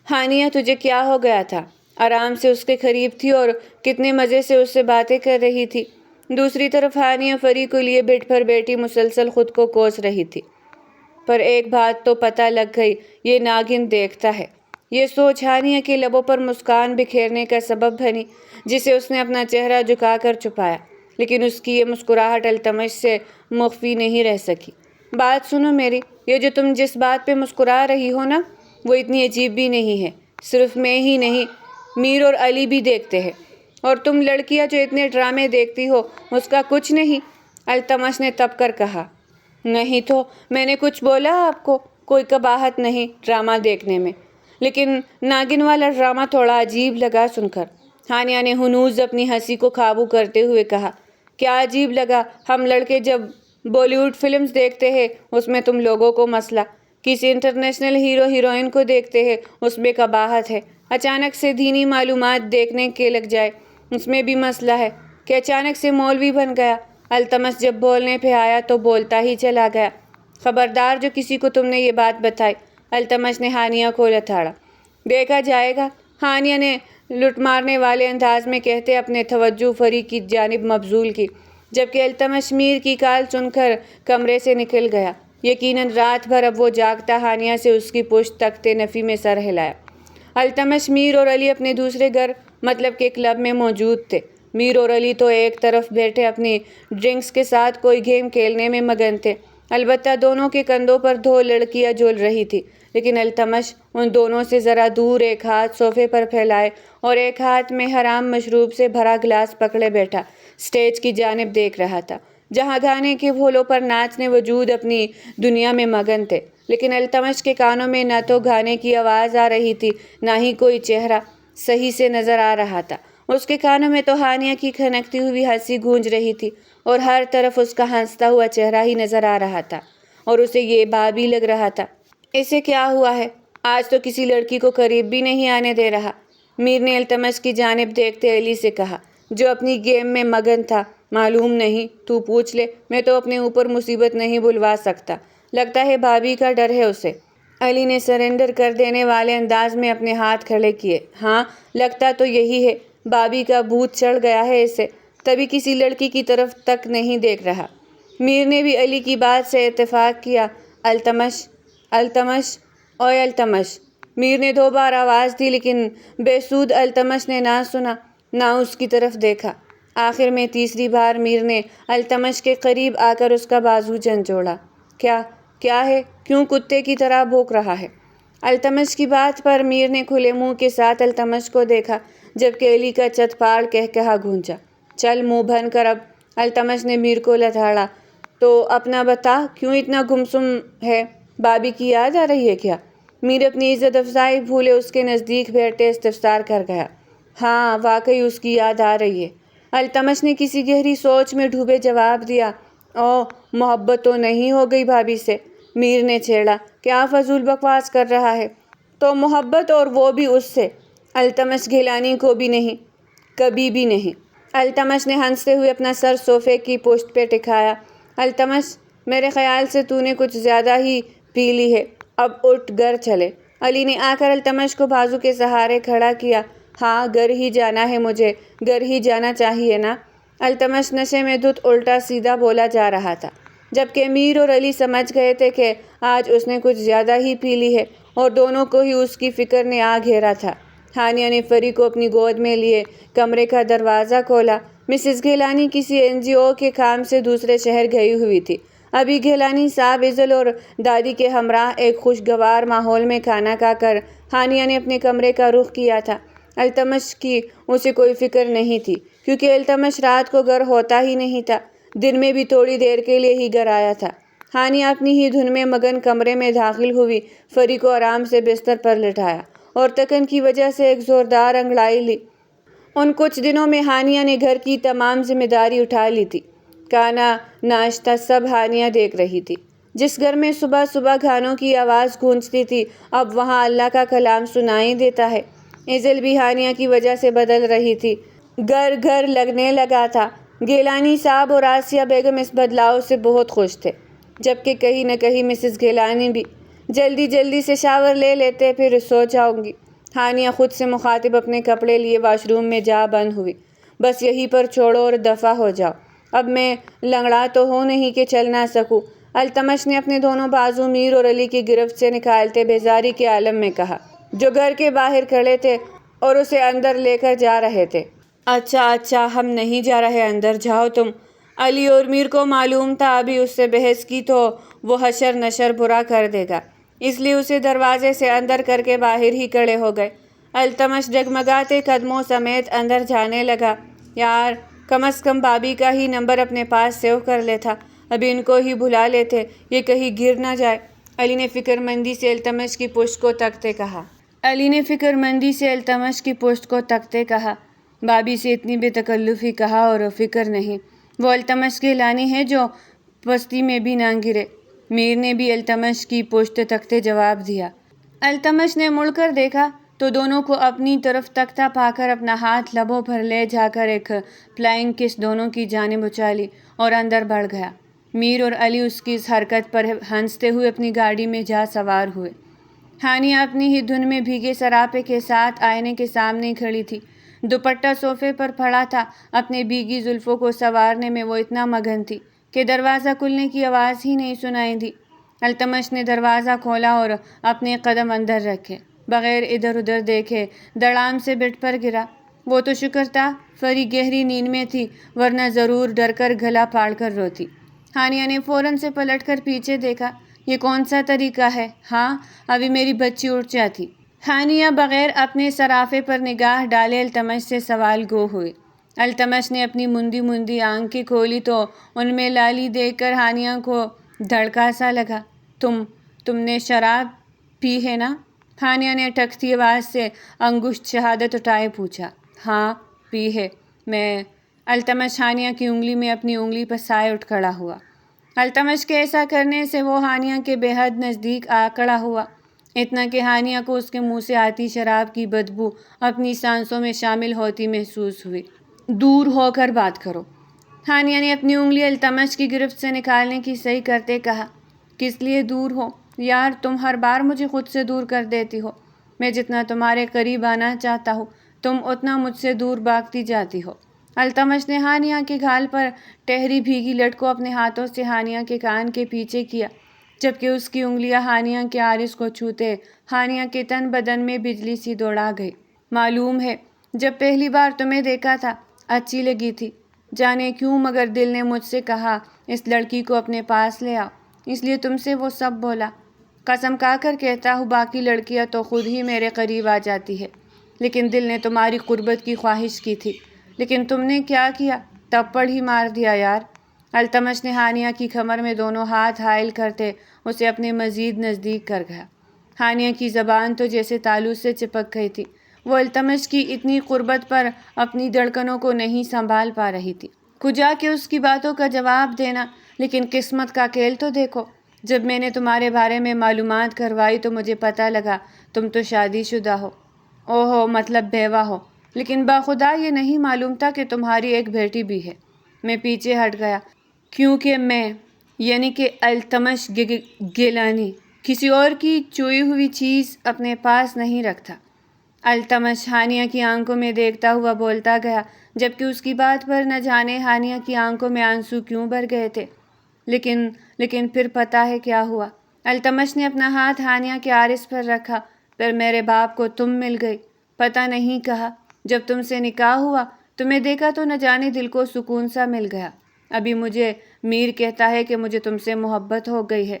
ہانیہ تجھے کیا ہو گیا تھا؟ آرام سے اس کے قریب تھی اور کتنے مزے سے اس سے باتیں کر رہی تھی۔ دوسری طرف ہانیہ فری کو لیے بٹ پر بیٹھی مسلسل خود کو کوس رہی تھی۔ پر ایک بات تو پتہ لگ گئی، یہ ناگن دیکھتا ہے۔ یہ سوچ ہانیہ کے لبوں پر مسکان بکھیرنے کا سبب بنی جسے اس نے اپنا چہرہ جھکا کر چھپایا، لیکن اس کی یہ مسکراہٹ التمش سے مخفی نہیں رہ سکی۔ بات سنو میری، یہ جو تم جس بات پہ مسکرا رہی ہو نا وہ اتنی عجیب بھی نہیں ہے، صرف میں ہی نہیں میر اور علی بھی دیکھتے ہیں، اور تم لڑکیاں جو اتنے ڈرامے دیکھتی ہو اس کا کچھ نہیں؟ التمش نے تپ کر کہا۔ نہیں تو میں نے کچھ بولا آپ کو؟ کوئی قباحت نہیں ڈرامہ دیکھنے میں، لیکن ناگن والا ڈرامہ تھوڑا عجیب لگا سن کر۔ ہانیہ نے ہنوز اپنی ہنسی کو قابو کرتے ہوئے کہا، کیا عجیب لگا، ہم لڑکے جب بالی ووڈ فلمز دیکھتے ہیں اس میں تم لوگوں کو مسئلہ، کسی انٹرنیشنل ہیرو ہیروئن کو دیکھتے ہیں اس میں قباحت ہے، اچانک سے دینی معلومات دیکھنے کے لگ جائے اس میں بھی مسئلہ ہے، کہ اچانک سے مولوی بن گیا۔ التمش جب بولنے پہ آیا تو بولتا ہی چلا گیا۔ خبردار جو کسی کو تم نے یہ بات بتائی۔ التمش نے ہانیہ کو لتاڑا۔ دیکھا جائے گا، ہانیہ نے لٹ مارنے والے انداز میں کہتے اپنے توجہ فریق کی جانب مبذول کی، جبکہ التمش میر کی کال سن کر کمرے سے نکل گیا۔ یقیناً رات بھر اب وہ جاگتا ہانیہ سے اس کی پشت تکتے نفی میں سر ہلایا۔ التمش، میر اور علی اپنے دوسرے گھر مطلب کہ کلب میں موجود تھے۔ میر اور علی تو ایک طرف بیٹھے اپنی ڈرنکس کے ساتھ کوئی گیم کھیلنے میں مگن تھے، البتہ دونوں کے کندھوں پر 2 لڑکیاں جھول رہی تھی، لیکن التمش ان دونوں سے ذرا دور ایک ہاتھ صوفے پر پھیلائے اور ایک ہاتھ میں حرام مشروب سے بھرا گلاس پکڑے بیٹھا اسٹیج کی جانب دیکھ رہا تھا، جہاں گانے کے بولوں پر ناچنے وجود اپنی دنیا میں مگن تھے۔ لیکن التمش کے کانوں میں نہ تو گانے کی آواز آ رہی تھی، نہ ہی کوئی چہرہ صحیح سے نظر آ رہا تھا۔ اس کے کانوں میں تو ہانیہ کی کھنکتی ہوئی ہنسی گونج رہی تھی اور ہر طرف اس کا ہنستا ہوا چہرہ ہی نظر آ رہا تھا، اور اسے یہ بات بھی لگ رہا تھا، اسے کیا ہوا ہے، آج تو کسی لڑکی کو قریب بھی نہیں آنے دے رہا۔ میر نے التمش کی جانب دیکھتے علی سے کہا، جو اپنی گیم میں مگن تھا۔ معلوم نہیں، تو پوچھ لے، میں تو اپنے اوپر مصیبت نہیں بلوا سکتا، لگتا ہے بھابھی کا ڈر ہے اسے۔ علی نے سرنڈر کر دینے والے انداز میں اپنے ہاتھ کھڑے کیے۔ ہاں، لگتا تو یہی ہے، بھابھی کا بھوت چڑھ گیا ہے اسے، تبھی کسی لڑکی کی طرف تک نہیں دیکھ رہا۔ میر نے بھی علی کی بات سے اتفاق کیا۔ التمش، التمش، اوئے التمش۔ میر نے 2 بار آواز دی لیکن بے سود التمش نے نہ سنا نہ اس کی طرف دیکھا۔ آخر میں تیسری بار میر نے التمش کے قریب آ کر اس کا بازو جھنجھوڑا۔ کیا ہے، کیوں کتے کی طرح بھونک رہا ہے؟ التمش کی بات پر میر نے کھلے منہ کے ساتھ التمش کو دیکھا، جبکہ علی کا چت پاڑ قہقہا گونجا۔ چل منہ بند کر اب، التمش نے میر کو لتاڑا۔ تو اپنا بتا، کیوں اتنا گمسم ہے، بھابھی کی یاد آ رہی ہے کیا؟ میر اپنی عزت افزائی بھولے اس کے نزدیک بیٹھے استفسار کر گیا۔ ہاں، واقعی اس کی یاد آ رہی ہے، التمش نے کسی گہری سوچ میں ڈوبے جواب دیا۔ اوہ، محبت تو نہیں ہو گئی بھابھی سے؟ میر نے چھیڑا۔ کیا فضول بکواس کر رہا ہے؟ تو محبت، اور وہ بھی اس سے؟ التمش گیلانی کو بھی نہیں، کبھی بھی نہیں۔ التمش نے ہنستے ہوئے اپنا سر صوفے کی پشت پہ ٹکایا۔ التمش، میرے خیال سے تو نے کچھ زیادہ ہی پی لی ہے، اب اٹھ گھر چلے۔ علی نے آ کر التمش کو بازو کے سہارے کھڑا کیا۔ ہاں، گھر ہی جانا ہے مجھے، گھر ہی جانا چاہیے نا؟ التمش نشے میں دھت الٹا سیدھا بولا جا رہا تھا، جبکہ میر اور علی سمجھ گئے تھے کہ آج اس نے کچھ زیادہ ہی پی لی ہے، اور دونوں کو ہی اس کی فکر نے آ گھیرا تھا۔ ہانیہ نے فری کو اپنی گود میں لیے کمرے کا دروازہ کھولا۔ مسز گیلانی کسی NGO کے کام سے دوسرے شہر گئی ہوئی تھی۔ ابھی گیلانی صاحب ازل اور دادی کے ہمراہ ایک خوشگوار ماحول میں کھانا کھا کر ہانیہ نے اپنے کمرے کا رخ کیا تھا۔ التمش کی اسے کوئی فکر نہیں تھی، کیونکہ التمش رات کو گھر ہوتا ہی نہیں تھا، دن میں بھی تھوڑی دیر کے لیے ہی گھر آیا تھا۔ ہانیہ اپنی ہی دھن میں مگن کمرے میں داخل ہوئی، فری کو آرام سے بستر پر لٹایا اور تکن کی وجہ سے ایک زوردار انگڑائی لی۔ ان کچھ دنوں میں ہانیہ نے گھر کی تمام ذمہ داری اٹھا لی تھی۔ کھانا، ناشتہ سب ہانیہ دیکھ رہی تھی۔ جس گھر میں صبح صبح گانوں کی آواز گونجتی تھی، اب وہاں اللہ کا کلام سنائی دیتا ہے۔ ازل بھی ہانیہ کی وجہ سے بدل رہی تھی، گھر گھر لگنے لگا تھا۔ گیلانی صاحب اور آسیہ بیگم اس بدلاؤ سے بہت خوش تھے، جبکہ کہیں نہ کہیں مسز گیلانی بھی۔ جلدی جلدی سے شاور لے لیتے، پھر سو جاؤں گی۔ ہانیہ خود سے مخاطب اپنے کپڑے لیے واش روم میں جا بند ہوئی۔ بس یہیں پر چھوڑو اور دفع ہو جاؤ، اب میں لنگڑا تو ہوں نہیں کہ چل نہ سکوں۔ التمش نے اپنے دونوں بازو میر اور علی کی گرفت سے نکالتے بیزاری کے عالم میں کہا، جو گھر کے باہر کھڑے تھے اور اسے اندر لے کر جا رہے تھے۔ اچھا، ہم نہیں جا رہے، اندر جاؤ تم۔ علی اور میر کو معلوم تھا ابھی اس سے بحث کی تو وہ حشر نشر برا کر دے گا، اس لیے اسے دروازے سے اندر کر کے باہر ہی کھڑے ہو گئے۔ التمش ڈگمگاتے قدموں سمیت اندر جانے لگا۔ یار، کم از کم بھابھی کا ہی نمبر اپنے پاس سیو کر لیتا، ابھی ان کو ہی بلا لیتے، یہ کہیں گر نہ جائے۔ علی نے فکر مندی سے التمش کی پشت کو تکتے کہا۔ بھابھی سے اتنی بے تکلفی کہا، اور فکر نہیں، وہ التمش گیلانی ہے جو پستی میں بھی نہ گرے۔ میر نے بھی التمش کی پشت تکتے جواب دیا۔ التمش نے مڑ کر دیکھا تو دونوں کو اپنی طرف تکتا پا کر اپنا ہاتھ لبوں پر لے جا کر ایک فلائنگ کس دونوں کی جانب اچالی اور اندر بڑھ گیا۔ میر اور علی اس کی اس حرکت پر ہنستے ہوئے اپنی گاڑی میں جا سوار ہوئے۔ ہانیہ اپنی ہی دھن میں بھیگے سراپے کے ساتھ آئینے کے سامنے کھڑی تھی۔ دوپٹہ صوفے پر پڑا تھا۔ اپنے بھیگی زلفوں کو سنوارنے میں وہ اتنا مگن تھی کہ دروازہ کھلنے کی آواز ہی نہیں سنائی دی۔ التمش نے دروازہ کھولا اور اپنے قدم اندر رکھے، بغیر ادھر ادھر دیکھے دڑام سے بیڈ پر گرا۔ وہ تو شکر تھا فری گہری نیند میں تھی، ورنہ ضرور ڈر کر گلا پھاڑ کر روتی۔ ہانیہ نے فوراً سے پلٹ کر پیچھے دیکھا۔ یہ کون سا طریقہ ہے؟ ہاں، ابھی میری بچی اٹھ جاتی۔ ہانیہ بغیر اپنے سرافے پر نگاہ ڈالے التمش سے سوال گو ہوئی۔ التمش نے اپنی مندی مندی آنکھیں کھولی تو ان میں لالی دیکھ کر ہانیہ کو دھڑکا سا لگا۔ تم نے شراب پی ہے نا؟ ہانیہ نے ٹھکتی آواز سے انگشت شہادت اٹھائے پوچھا۔ ہاں پی ہے میں۔ التمش ہانیہ کی انگلی میں اپنی انگلی پسائے اٹھ کھڑا ہوا۔ التمش کے ایسا کرنے سے وہ ہانیہ کے بے حد نزدیک آ کھڑا ہوا، اتنا کہ ہانیہ کو اس کے منہ سے آتی شراب کی بدبو اپنی سانسوں میں شامل ہوتی محسوس ہوئی۔ دور ہو کر بات کرو۔ ہانیہ نے اپنی انگلی التمش کی گرفت سے نکالنے کی صحیح کرتے کہا۔ کس لیے دور ہو؟ یار تم ہر بار مجھے خود سے دور کر دیتی ہو۔ میں جتنا تمہارے قریب آنا چاہتا ہوں تم اتنا مجھ سے دور بھاگتی جاتی ہو۔ التمش نے ہانیہ کے گھال پر ٹہری بھیگی لٹ کو اپنے ہاتھوں سے ہانیہ کے کان کے پیچھے کیا، جبکہ اس کی انگلیاں ہانیہ کے عارض کو چھوتے ہانیہ کے تن بدن میں بجلی سی دوڑا گئی۔ معلوم ہے جب پہلی بار تمہیں دیکھا تھا اچھی لگی تھی، جانے کیوں مگر دل نے مجھ سے کہا اس لڑکی کو اپنے پاس لے آؤ، اس لیے تم سے وہ سب بولا۔ قسم کھا کر کہتا ہوں باقی لڑکیاں تو خود ہی میرے قریب آ جاتی ہے، لیکن دل نے تمہاری قربت کی خواہش کی تھی، لیکن تم نے کیا کیا؟ تھپڑ ہی مار دیا یار۔ التمش نے ہانیہ کی کمر میں دونوں ہاتھ حائل کرتے اسے اپنے مزید نزدیک کر گیا۔ ہانیہ کی زبان تو جیسے تالو سے چپک گئی تھی۔ وہ التمش کی اتنی قربت پر اپنی دھڑکنوں کو نہیں سنبھال پا رہی تھی۔ کجا کہ اس کی باتوں کا جواب دینا، لیکن قسمت کا کھیل تو دیکھو۔ جب میں نے تمہارے بارے میں معلومات کروائی تو مجھے پتہ لگا تم تو شادی شدہ ہو۔ اوہو مطلب بیوہ ہو، لیکن بخدا یہ نہیں معلوم تھا کہ تمہاری ایک بیٹی بھی ہے۔ میں پیچھے ہٹ گیا کیونکہ میں یعنی کہ التمش گیلانی کسی اور کی چوئی ہوئی چیز اپنے پاس نہیں رکھتا۔ التمش ہانیہ کی آنکھوں میں دیکھتا ہوا بولتا گیا، جبکہ اس کی بات پر نہ جانے ہانیہ کی آنکھوں میں آنسو کیوں بھر گئے تھے۔ لیکن پھر پتہ ہے کیا ہوا؟ التمش نے اپنا ہاتھ ہانیہ کے عارض پر رکھا۔ پھر میرے باپ کو تم مل گئی۔ پتہ نہیں کہا، جب تم سے نکاح ہوا تمہیں دیکھا تو نہ جانے دل کو سکون سا مل گیا۔ ابھی مجھے میر کہتا ہے کہ مجھے تم سے محبت ہو گئی ہے۔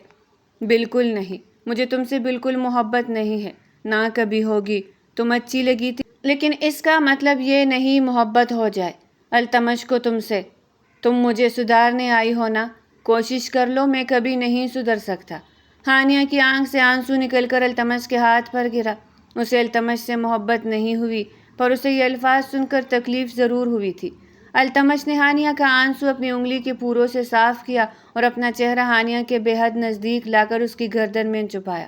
بالکل نہیں، مجھے تم سے بالکل محبت نہیں ہے، نہ کبھی ہوگی۔ تم اچھی لگی تھی، لیکن اس کا مطلب یہ نہیں محبت ہو جائے التمش کو تم سے۔ تم مجھے سدھارنے آئی ہو نا، کوشش کر لو، میں کبھی نہیں سدھر سکتا۔ ہانیہ کی آنکھ سے آنسو نکل کر التمش کے ہاتھ پر گرا۔ اسے التمش سے محبت نہیں ہوئی، پر اسے یہ الفاظ سن کر تکلیف ضرور ہوئی تھی۔ التمش نے ہانیہ کا آنسو اپنی انگلی کے پوروں سے صاف کیا اور اپنا چہرہ ہانیہ کے بے حد نزدیک لا کر اس کی گردن میں چھپایا۔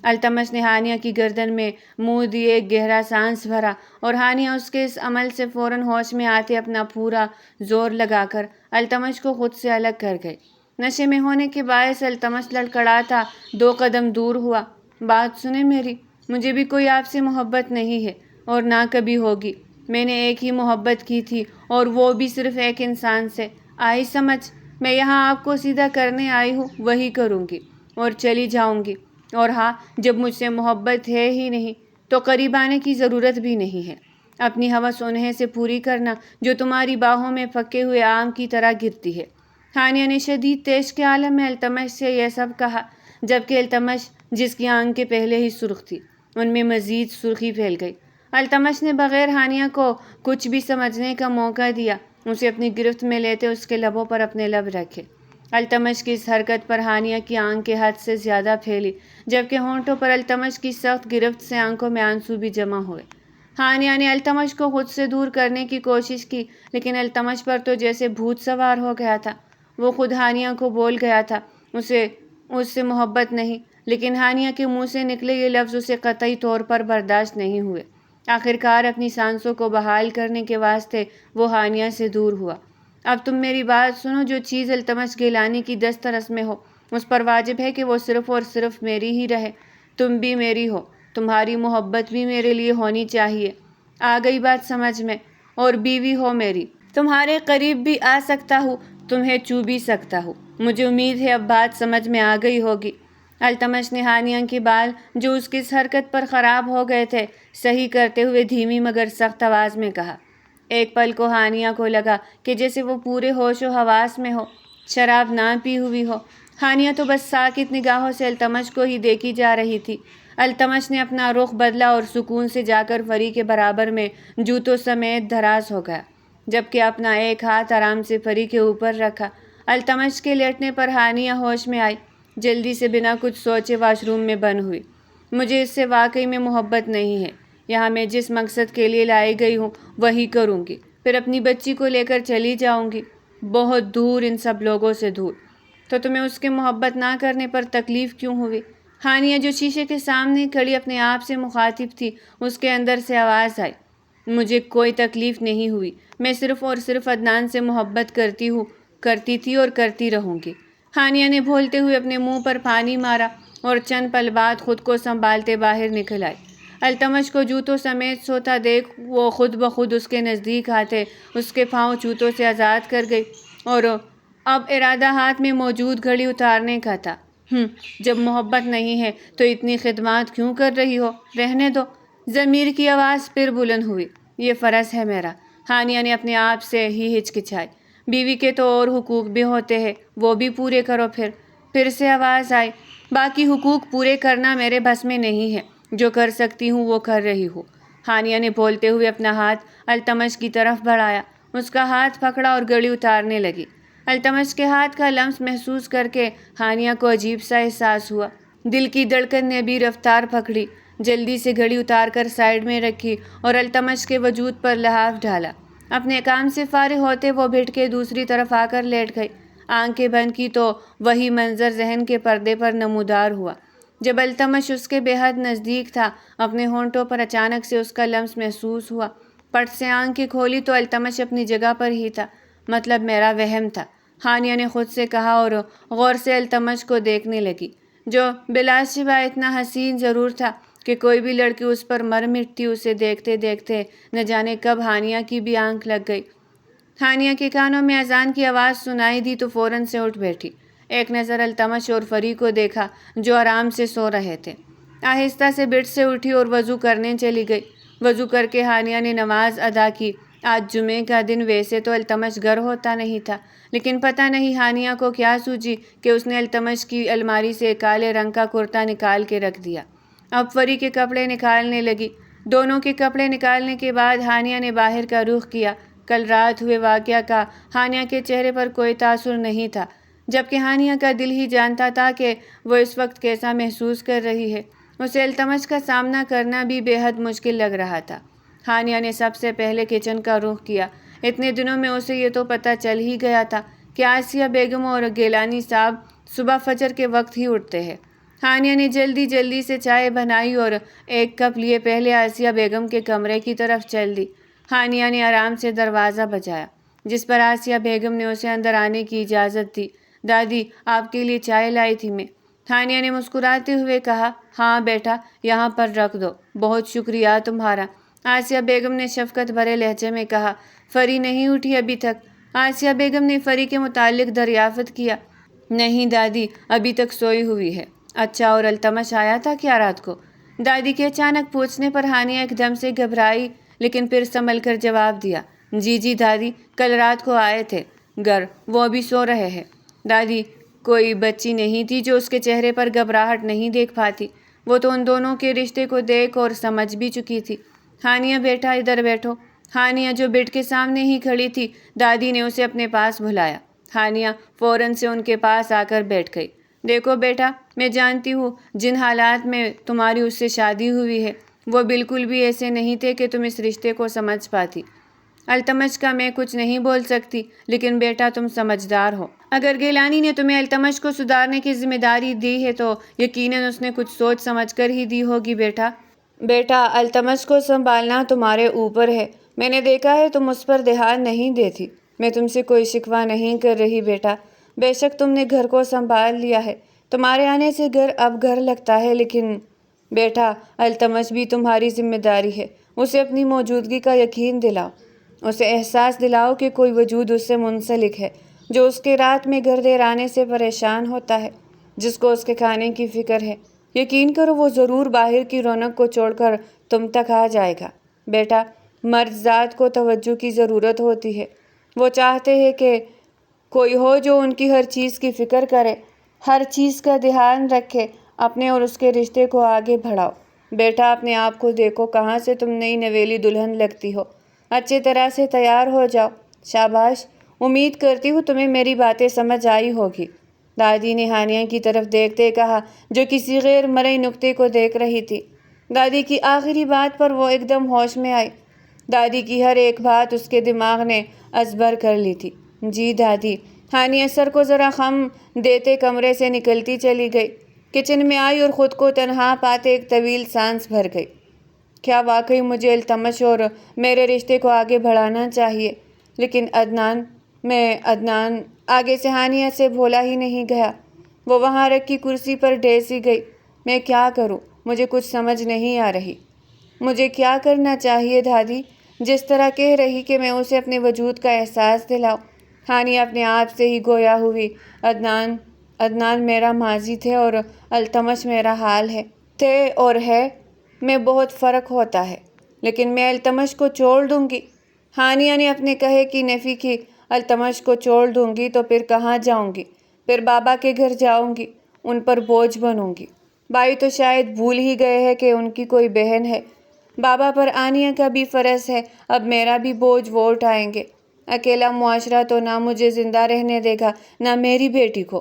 التمش نے ہانیہ کی گردن میں منہ دیے ایک گہرا سانس بھرا اور ہانیہ اس کے اس عمل سے فوراً ہوش میں آتے اپنا پورا زور لگا کر التمش کو خود سے الگ کر گئی۔ نشے میں ہونے کے باعث التمش لڑکھڑاتا 2 قدم دور ہوا۔ بات سنیں میری، مجھے بھی کوئی آپ سے محبت نہیں ہے اور نہ کبھی ہوگی۔ میں نے ایک ہی محبت کی تھی اور وہ بھی صرف ایک انسان سے۔ آئی سمجھ؟ میں یہاں آپ کو سیدھا کرنے آئی ہوں، وہی کروں گی اور چلی جاؤں گی۔ اور ہاں، جب مجھ سے محبت ہے ہی نہیں تو قریب آنے کی ضرورت بھی نہیں ہے۔ اپنی ہوس انہیں سے پوری کرنا جو تمہاری باہوں میں پکے ہوئے آم کی طرح گرتی ہے۔ ہانیہ نے شدید تیش کے عالم میں التمش سے یہ سب کہا، جبکہ التمش جس کی آنکھیں پہلے ہی سرخ تھی ان میں مزید سرخی پھیل گئی۔ التمش نے بغیر ہانیہ کو کچھ بھی سمجھنے کا موقع دیا اسے اپنی گرفت میں لیتے اس کے لبوں پر اپنے لب رکھے۔ التمش کی اس حرکت پر ہانیہ کی آنکھیں حد سے زیادہ پھیلی، جبکہ ہونٹوں پر التمش کی سخت گرفت سے آنکھوں میں آنسو بھی جمع ہوئے۔ ہانیہ نے التمش کو خود سے دور کرنے کی کوشش کی، لیکن التمش پر تو جیسے بھوت سوار ہو گیا تھا۔ وہ خود ہانیہ کو بول گیا تھا اسے اس سے محبت نہیں، لیکن ہانیہ کے منہ سے نکلے یہ لفظ اسے قطعی طور پر برداشت نہیں ہوئے۔ آخرکار اپنی سانسوں کو بحال کرنے کے واسطے وہ ہانیہ سے دور ہوا۔ اب تم میری بات سنو، جو چیز التمش گیلانی کی دسترس میں ہو اس پر واجب ہے کہ وہ صرف اور صرف میری ہی رہے۔ تم بھی میری ہو، تمہاری محبت بھی میرے لیے ہونی چاہیے۔ آ گئی بات سمجھ میں؟ اور بیوی ہو میری، تمہارے قریب بھی آ سکتا ہوں، تمہیں چھو بھی سکتا ہوں۔ مجھے امید ہے اب بات سمجھ میں آ گئی ہوگی۔ التمش نے ہانیہ کے بال جو اس کی اس حرکت پر خراب ہو گئے تھے صحیح کرتے ہوئے دھیمی مگر سخت آواز میں کہا۔ ایک پل کو ہانیہ کو لگا کہ جیسے وہ پورے ہوش و حواس میں ہو، شراب نہ پی ہوئی ہو۔ ہانیہ تو بس ساکت نگاہوں سے التمش کو ہی دیکھی جا رہی تھی۔ التمش نے اپنا رخ بدلا اور سکون سے جا کر فری کے برابر میں جوتوں سمیت دراز ہو گیا، جبکہ اپنا ایک ہاتھ آرام سے فری کے اوپر رکھا۔ التمش کے لیٹنے پر ہانیہ ہوش میں آئی، جلدی سے بنا کچھ سوچے واش روم میں بند ہوئی۔ مجھے اس سے واقعی میں محبت نہیں ہے۔ یہاں میں جس مقصد کے لیے لائی گئی ہوں وہی کروں گی، پھر اپنی بچی کو لے کر چلی جاؤں گی، بہت دور، ان سب لوگوں سے دور۔ تو تمہیں اس کے محبت نہ کرنے پر تکلیف کیوں ہوئی؟ ہانیہ جو شیشے کے سامنے کھڑی اپنے آپ سے مخاطب تھی، اس کے اندر سے آواز آئی۔ مجھے کوئی تکلیف نہیں ہوئی، میں صرف اور صرف عدنان سے محبت کرتی تھی اور کرتی رہوں گی۔ ہانیہ نے بولتے ہوئے اپنے منہ پر پانی مارا اور چند پل بعد خود کو سنبھالتے باہر نکل آئی۔ التمش کو جوتوں سمیت سوتا دیکھ وہ خود بخود اس کے نزدیک آتے اس کے پاؤں جوتوں سے آزاد کر گئی، اور اب ارادہ ہاتھ میں موجود گھڑی اتارنے کا تھا۔ جب محبت نہیں ہے تو اتنی خدمات کیوں کر رہی ہو؟ رہنے دو۔ ضمیر کی آواز پھر بلند ہوئی۔ یہ فرض ہے میرا۔ ہانیہ نے اپنے آپ سے ہی ہچکچائی۔ بیوی کے تو اور حقوق بھی ہوتے ہیں، وہ بھی پورے کرو۔ پھر سے آواز آئی۔ باقی حقوق پورے کرنا میرے بس میں نہیں ہے، جو کر سکتی ہوں وہ کر رہی ہوں۔ ہانیہ نے بولتے ہوئے اپنا ہاتھ التمش کی طرف بڑھایا، اس کا ہاتھ پکڑا اور گھڑی اتارنے لگی۔ التمش کے ہاتھ کا لمس محسوس کر کے ہانیہ کو عجیب سا احساس ہوا۔ دل کی دھڑکن نے بھی رفتار پکڑی۔ جلدی سے گھڑی اتار کر سائیڈ میں رکھی اور التمش کے وجود پر لحاف ڈالا۔ اپنے کام سے فارغ ہوتے وہ بھٹ کے دوسری طرف آ کر لیٹ گئی۔ آنکھیں بند کی تو وہی منظر ذہن کے پردے پر نمودار ہوا۔ جب التمش اس کے بے حد نزدیک تھا، اپنے ہونٹوں پر اچانک سے اس کا لمس محسوس ہوا۔ پٹ سے آنکھیں کھولی تو التمش اپنی جگہ پر ہی تھا۔ مطلب میرا وہم تھا، ہانیہ نے خود سے کہا اور غور سے التمش کو دیکھنے لگی، جو بلا شبہ اتنا حسین ضرور تھا کہ کوئی بھی لڑکی اس پر مر مٹتی۔ اسے دیکھتے دیکھتے نہ جانے کب ہانیہ کی بھی آنکھ لگ گئی۔ ہانیہ کے کانوں میں اذان کی آواز سنائی دی تو فوراً سے اٹھ بیٹھی۔ ایک نظر التمش اور فری کو دیکھا جو آرام سے سو رہے تھے۔ آہستہ سے بیڈ سے اٹھی اور وضو کرنے چلی گئی۔ وضو کر کے ہانیہ نے نماز ادا کی۔ آج جمعے کا دن، ویسے تو التمش گھر ہوتا نہیں تھا، لیکن پتہ نہیں ہانیہ کو کیا سوجی کہ اس نے التمش کی الماری سے کالے رنگ کا کرتا نکال کے رکھ دیا۔ اب فری کے کپڑے نکالنے لگی۔ دونوں کے کپڑے نکالنے کے بعد ہانیہ نے باہر کا رخ کیا۔ کل رات ہوئے واقعہ کا ہانیہ کے چہرے پر کوئی تاثر نہیں تھا، جبکہ ہانیہ کا دل ہی جانتا تھا کہ وہ اس وقت کیسا محسوس کر رہی ہے۔ اسے التمش کا سامنا کرنا بھی بے حد مشکل لگ رہا تھا۔ ہانیہ نے سب سے پہلے کچن کا رخ کیا۔ اتنے دنوں میں اسے یہ تو پتہ چل ہی گیا تھا کہ آسیہ بیگم اور گیلانی صاحب صبح فجر کے وقت ہی اٹھتے ہیں۔ ہانیہ نے جلدی سے چائے بنائی اور ایک کپ لیے پہلے آسیہ بیگم کے کمرے کی طرف چل دی۔ ہانیہ نے آرام سے دروازہ بجایا، جس پر آسیہ بیگم نے اسے اندر آنے کی اجازت دی۔ دادی، آپ کے لیے چائے لائی تھی میں۔ ہانیہ نے مسکراتے ہوئے کہا۔ ہاں بیٹا، یہاں پر رکھ دو، بہت شکریہ تمہارا۔ آسیہ بیگم نے شفقت بھرے لہجے میں کہا۔ فری نہیں اٹھی ابھی تک؟ آسیہ بیگم نے فری کے متعلق دریافت کیا۔ نہیں دادی، ابھی تک سوئی ہوئی ہے۔ اچھا، اور التمش آیا تھا کیا رات کو؟ دادی کے اچانک پوچھنے پر ہانیہ ایک دم سے گھبرائی، لیکن پھر سنبھل کر جواب دیا۔ جی دادی، کل رات کو آئے تھے گھر، وہ ابھی سو رہے ہیں۔ دادی، کوئی بچی نہیں تھی جو اس کے چہرے پر گھبراہٹ نہیں دیکھ پاتی؟ وہ تو ان دونوں کے رشتے کو دیکھ اور سمجھ بھی چکی تھی۔ ہانیہ بیٹا، ادھر بیٹھو۔ ہانیہ جو بیڈ کے سامنے ہی کھڑی تھی، دادی نے اسے اپنے پاس بلایا۔ ہانیہ فوراً سے ان کے پاس آ کر بیٹھ گئی۔ دیکھو بیٹا، میں جانتی ہوں جن حالات میں تمہاری اس سے شادی ہوئی ہے، وہ بالکل بھی ایسے نہیں تھے کہ تم اس رشتے کو سمجھ پاتی۔ التمش کا میں کچھ نہیں بول سکتی، لیکن بیٹا تم سمجھدار ہو۔ اگر گیلانی نے تمہیں التمش کو سدھارنے کی ذمہ داری دی ہے تو یقیناً اس نے کچھ سوچ سمجھ کر ہی دی ہوگی بیٹا التمش کو سنبھالنا تمہارے اوپر ہے۔ میں نے دیکھا ہے تم اس پر دھیان نہیں دیتی۔ میں تم سے کوئی شکوہ نہیں کر رہی بیٹا، بے شک تم نے گھر کو سنبھال لیا ہے، تمہارے آنے سے گھر اب گھر لگتا ہے، لیکن بیٹا التمش بھی تمہاری ذمہ داری ہے۔ اسے اپنی موجودگی کا یقین دلاؤ، اسے احساس دلاؤ کہ کوئی وجود اس سے منسلک ہے، جو اس کے رات میں گھر دیر آنے سے پریشان ہوتا ہے، جس کو اس کے کھانے کی فکر ہے۔ یقین کرو وہ ضرور باہر کی رونق کو چھوڑ کر تم تک آ جائے گا۔ بیٹا مرد ذات کو توجہ کی ضرورت ہوتی ہے، وہ چاہتے ہیں کہ کوئی ہو جو ان کی ہر چیز کی فکر کرے، ہر چیز کا دھیان رکھے، اپنے اور اس کے رشتے کو آگے بڑھاؤ۔ بیٹا اپنے آپ کو دیکھو، کہاں سے تم نئی نویلی دلہن لگتی ہو، اچھی طرح سے تیار ہو جاؤ۔ شاباش، امید کرتی ہوں تمہیں میری باتیں سمجھ آئی ہوگی، دادی نے ہانیہ کی طرف دیکھتے کہا، جو کسی غیر مرئی نکتے کو دیکھ رہی تھی۔ دادی کی آخری بات پر وہ ایک دم ہوش میں آئی۔ دادی کی ہر ایک بات اس کے دماغ نے ازبر کر لی تھی۔ جی دادی۔ ہانیہ سر کو ذرا خم دیتے کمرے سے نکلتی چلی گئی، کچن میں آئی اور خود کو تنہا پاتے ایک طویل سانس بھر گئی۔ کیا واقعی مجھے التمش اور میرے رشتے کو آگے بڑھانا چاہیے؟ لیکن عدنان آگے سے ہانیہ سے بولا ہی نہیں گیا۔ وہ وہاں رکھی کرسی پر ڈھیسی گئی۔ میں کیا کروں؟ مجھے کچھ سمجھ نہیں آ رہی۔ مجھے کیا کرنا چاہیے دادی؟ جس طرح کہہ رہی کہ میں اسے اپنے وجود کا احساس دلاؤں۔ ہانیہ اپنے آپ سے ہی گویا ہوئی۔ عدنان میرا ماضی تھے اور التمش میرا حال ہے۔ تھے اور ہے میں بہت فرق ہوتا ہے، لیکن میں التمش کو چھوڑ دوں گی۔ ہانیہ نے اپنے کہے کی نفی کی۔ التمش کو چھوڑ دوں گی تو پھر کہاں جاؤں گی؟ پھر بابا کے گھر جاؤں گی، ان پر بوجھ بنوں گی۔ بھائی تو شاید بھول ہی گئے ہیں کہ ان کی کوئی بہن ہے۔ بابا پر ہانیہ کا بھی فرض ہے، اب میرا بھی بوجھ وہ اٹھائیں گے۔ اکیلا معاشرہ تو نہ مجھے زندہ رہنے دے گا، نہ میری بیٹی کو۔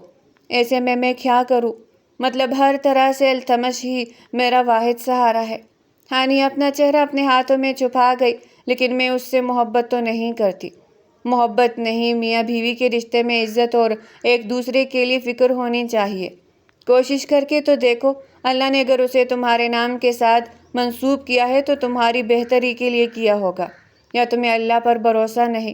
ایسے میں کیا کروں؟ مطلب ہر طرح سے التمش ہی میرا واحد سہارا ہے۔ ہانیہ اپنا چہرہ اپنے ہاتھوں میں چھپا گئی۔ لیکن میں اس سے محبت تو نہیں کرتی۔ محبت نہیں، میاں بیوی کے رشتے میں عزت اور ایک دوسرے کے لیے فکر ہونی چاہیے۔ کوشش کر کے تو دیکھو، اللہ نے اگر اسے تمہارے نام کے ساتھ منسوب کیا ہے تو تمہاری بہتری کے لیے کیا ہوگا، یا تمہیں اللہ پر بھروسہ نہیں؟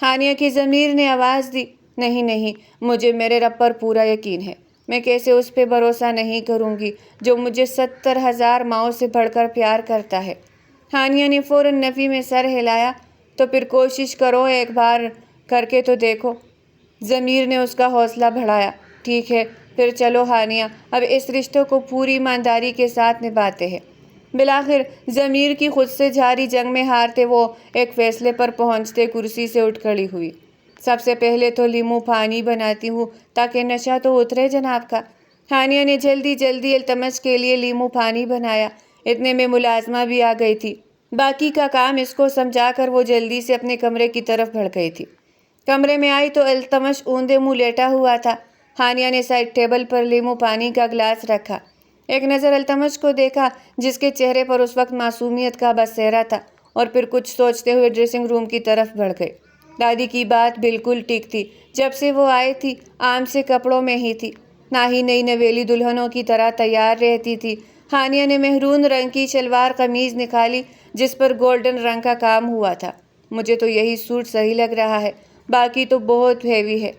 ہانیہ کی ضمیر نے آواز دی، نہیں، مجھے میرے رب پر پورا یقین ہے۔ میں کیسے اس پہ بھروسہ نہیں کروں گی جو مجھے 70,000 ماؤں سے بڑھ کر پیار کرتا ہے؟ ہانیہ نے فوراً نفی میں سر ہلایا۔ تو پھر کوشش کرو، ایک بار کر کے تو دیکھو۔ ضمیر نے اس کا حوصلہ بڑھایا۔ ٹھیک ہے، پھر چلو ہانیہ، اب اس رشتوں کو پوری ایمانداری کے ساتھ نبھاتے ہیں۔ بالآخر ضمیر کی خود سے جاری جنگ میں ہارتے وہ ایک فیصلے پر پہنچتے کرسی سے اٹھ کھڑی ہوئی۔ سب سے پہلے تو لیمو پانی بناتی ہوں تاکہ نشہ تو اترے جناب کا۔ ہانیہ نے جلدی التمش کے لیے لیمو پانی بنایا۔ اتنے میں ملازمہ بھی آ گئی تھی۔ باقی کا کام اس کو سمجھا کر وہ جلدی سے اپنے کمرے کی طرف بڑھ گئی تھی۔ کمرے میں آئی تو التمش اوندا منہ لیٹا ہوا تھا۔ ہانیہ نے سائڈ ٹیبل پر لیمو پانی کا گلاس رکھا، ایک نظر التمش کو دیکھا جس کے چہرے پر اس وقت معصومیت کا بسیرا تھا، اور پھر کچھ سوچتے ہوئے ڈریسنگ روم کی طرف بڑھ گئی۔ دادی کی بات بالکل ٹھیک تھی، جب سے وہ آئی تھی عام سے کپڑوں میں ہی تھی، نہ ہی نئی نویلی دلہنوں کی طرح تیار رہتی تھی۔ ہانیہ نے مہرون رنگ کی شلوار قمیض نکالی جس پر گولڈن رنگ کا کام ہوا تھا۔ مجھے تو یہی سوٹ صحیح لگ رہا ہے، باقی تو بہت ہیوی ہے۔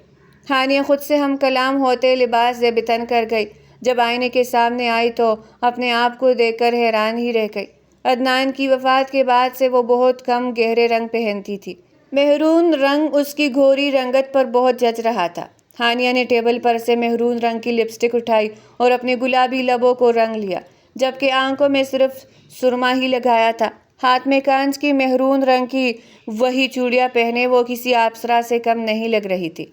ہانیہ خود سے ہم کلام ہوتے لباس زیبتن کر گئی۔ جب آئینے کے سامنے آئی تو اپنے آپ کو دیکھ کر حیران ہی رہ گئی۔ عدنان کی وفات کے بعد سے وہ بہت کم گہرے رنگ پہنتی تھی۔ مہرون رنگ اس کی گھوری رنگت پر بہت جچ رہا تھا۔ ہانیہ نے ٹیبل پر سے مہرون رنگ کی لپسٹک اٹھائی اور اپنے گلابی لبوں کو رنگ لیا، جبکہ آنکھوں میں صرف سرما ہی لگایا تھا۔ ہاتھ میں کانچ کی مہرون رنگ کی وہی چوڑیاں پہنے وہ کسی اپسرا سے کم نہیں لگ رہی تھی۔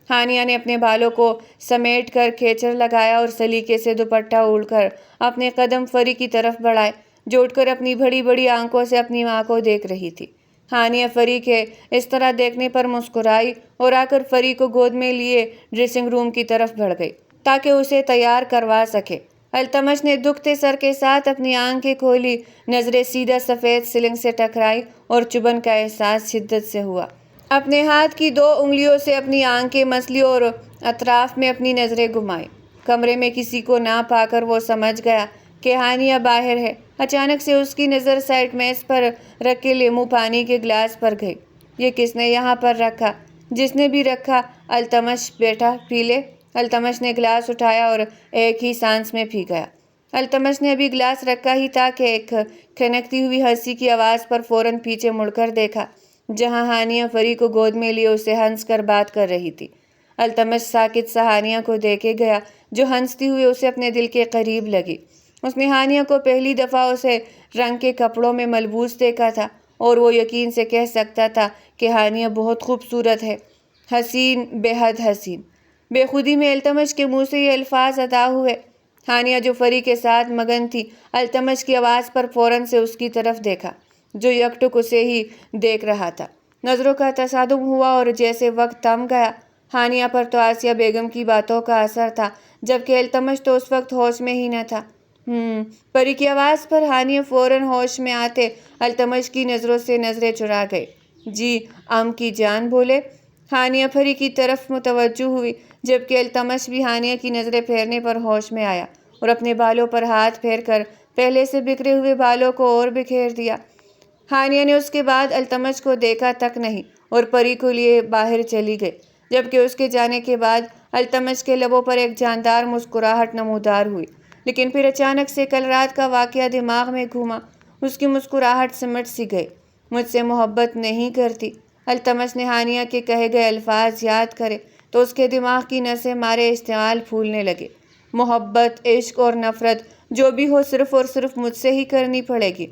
ہانیہ نے اپنے بالوں کو سمیٹ کر کھیچر لگایا اور سلیقے سے دوپٹہ اوڑھ کر اپنے قدم فری کی طرف بڑھائے، جو اٹھ کر اپنی بڑی بڑی آنکھوں سے اپنی ماں کو دیکھ رہی تھی۔ ہانیہ فری کے اس طرح دیکھنے پر مسکرائی اور آ کر فری کو گود میں لیے ڈریسنگ روم کی طرف بڑھ گئی تاکہ اسے تیار کروا سکے۔ التمش نے دکھتے سر کے ساتھ اپنی آنکھیں کھولی، نظریں سیدھا سفید سلنگ سے ٹکرائی اور چبھن کا احساس شدت سے ہوا۔ اپنے ہاتھ کی 2 انگلیوں سے اپنی آنکھیں مسلی اور اطراف میں اپنی نظریں گھمائی۔ کمرے میں کسی کو نہ پا کر وہ سمجھ گیا کہ ہانیہ باہر ہے۔ اچانک سے اس کی نظر سائڈ میز پر رکھے لیموں پانی کے گلاس پر گئی۔ یہ کس نے یہاں پر رکھا؟ جس نے بھی رکھا، التمش بیٹا پی لے۔ التمش نے گلاس اٹھایا اور ایک ہی سانس میں پی گیا۔ التمش نے ابھی گلاس رکھا ہی تھا کہ ایک کھنکتی ہوئی ہنسی کی آواز پر فوراً پیچھے مڑ کر دیکھا، جہاں ہانیہ فری کو گود میں لیے اسے ہنس کر بات کر رہی تھی۔ التمش ساکت سا ہانیہ کو دیکھے گیا، جو ہنستی ہوئی اسے اپنے دل کے قریب لگی۔ اس نے ہانیہ کو پہلی دفعہ اسے رنگ کے کپڑوں میں ملبوس دیکھا تھا اور وہ یقین سے کہہ سکتا تھا کہ ہانیہ بہت خوبصورت ہے، حسین، بے حد حسین۔ بے خودی میں التمش کے منہ سے یہ الفاظ ادا ہوئے۔ ہانیہ جو فری کے ساتھ مگن تھی، التمش کی آواز پر فوراً سے اس کی طرف دیکھا، جو یکٹک اسے ہی دیکھ رہا تھا۔ نظروں کا تصادم ہوا اور جیسے وقت تھم گیا۔ ہانیہ پر تو آسیہ بیگم کی باتوں کا اثر تھا، جبکہ التمش تو اس وقت ہوش میں ہی نہ تھا۔ پری کی آواز پر ہانیہ فوراً ہوش میں آتے التمش کی نظروں سے نظریں چرا گئے۔ جی کی جان بولے۔ ہانیہ پری کی طرف متوجہ ہوئی، جبکہ التمش بھی ہانیہ کی نظریں پھیرنے پر ہوش میں آیا اور اپنے بالوں پر ہاتھ پھیر کر پہلے سے بکھرے ہوئے بالوں کو اور بکھیر دیا۔ ہانیہ نے اس کے بعد التمش کو دیکھا تک نہیں اور پری کو لیے باہر چلی گئی، جبکہ اس کے جانے کے بعد التمش کے لبوں پر ایک جاندار مسکراہٹ نمودار ہوئی، لیکن پھر اچانک سے کل رات کا واقعہ دماغ میں گھوما۔ اس کی مسکراہٹ سمٹ سی گئی۔ مجھ سے محبت نہیں کرتی؟ التمش نے ہانیہ کے کہے گئے الفاظ یاد کرے تو اس کے دماغ کی نسیں مارے اشتعال پھولنے لگے۔ محبت، عشق اور نفرت جو بھی ہو، صرف اور صرف مجھ سے ہی کرنی پڑے گی،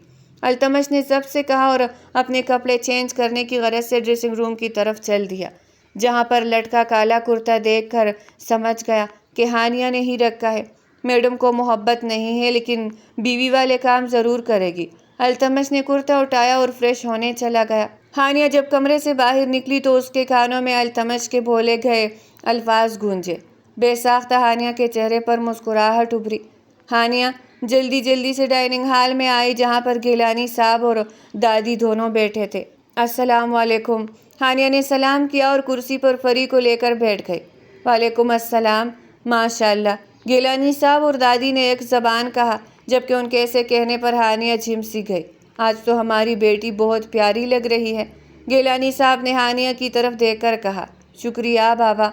التمش نے ضبط سے کہا اور اپنے کپڑے چینج کرنے کی غرض سے ڈریسنگ روم کی طرف چل دیا، جہاں پر لٹکا کالا کرتا دیکھ کر سمجھ گیا کہ ہانیہ نے ہی رکھا ہے۔ میڈم کو محبت نہیں ہے، لیکن بیوی والے کام ضرور کرے گی۔ التمش نے کرتا اٹھایا اور فریش ہونے چلا گیا۔ ہانیہ جب کمرے سے باہر نکلی تو اس کے کانوں میں التمش کے بولے گئے الفاظ گونجے۔ بے ساختہ ہانیہ کے چہرے پر مسکراہٹ ابھری۔ ہانیہ جلدی جلدی سے ڈائننگ ہال میں آئی، جہاں پر گیلانی صاحب اور دادی دونوں بیٹھے تھے۔ السلام علیکم۔ ہانیہ نے سلام کیا اور کرسی پر فری کو لے کر بیٹھ گئی۔ وعلیکم السلام۔ ماشاءاللہ، گیلانی صاحب اور دادی نے ایک زبان کہا، جبکہ ان کے ایسے کہنے پر ہانیہ جھم سی گئی۔ آج تو ہماری بیٹی بہت پیاری لگ رہی ہے، گیلانی صاحب نے ہانیہ کی طرف دیکھ کر کہا۔ شکریہ بابا۔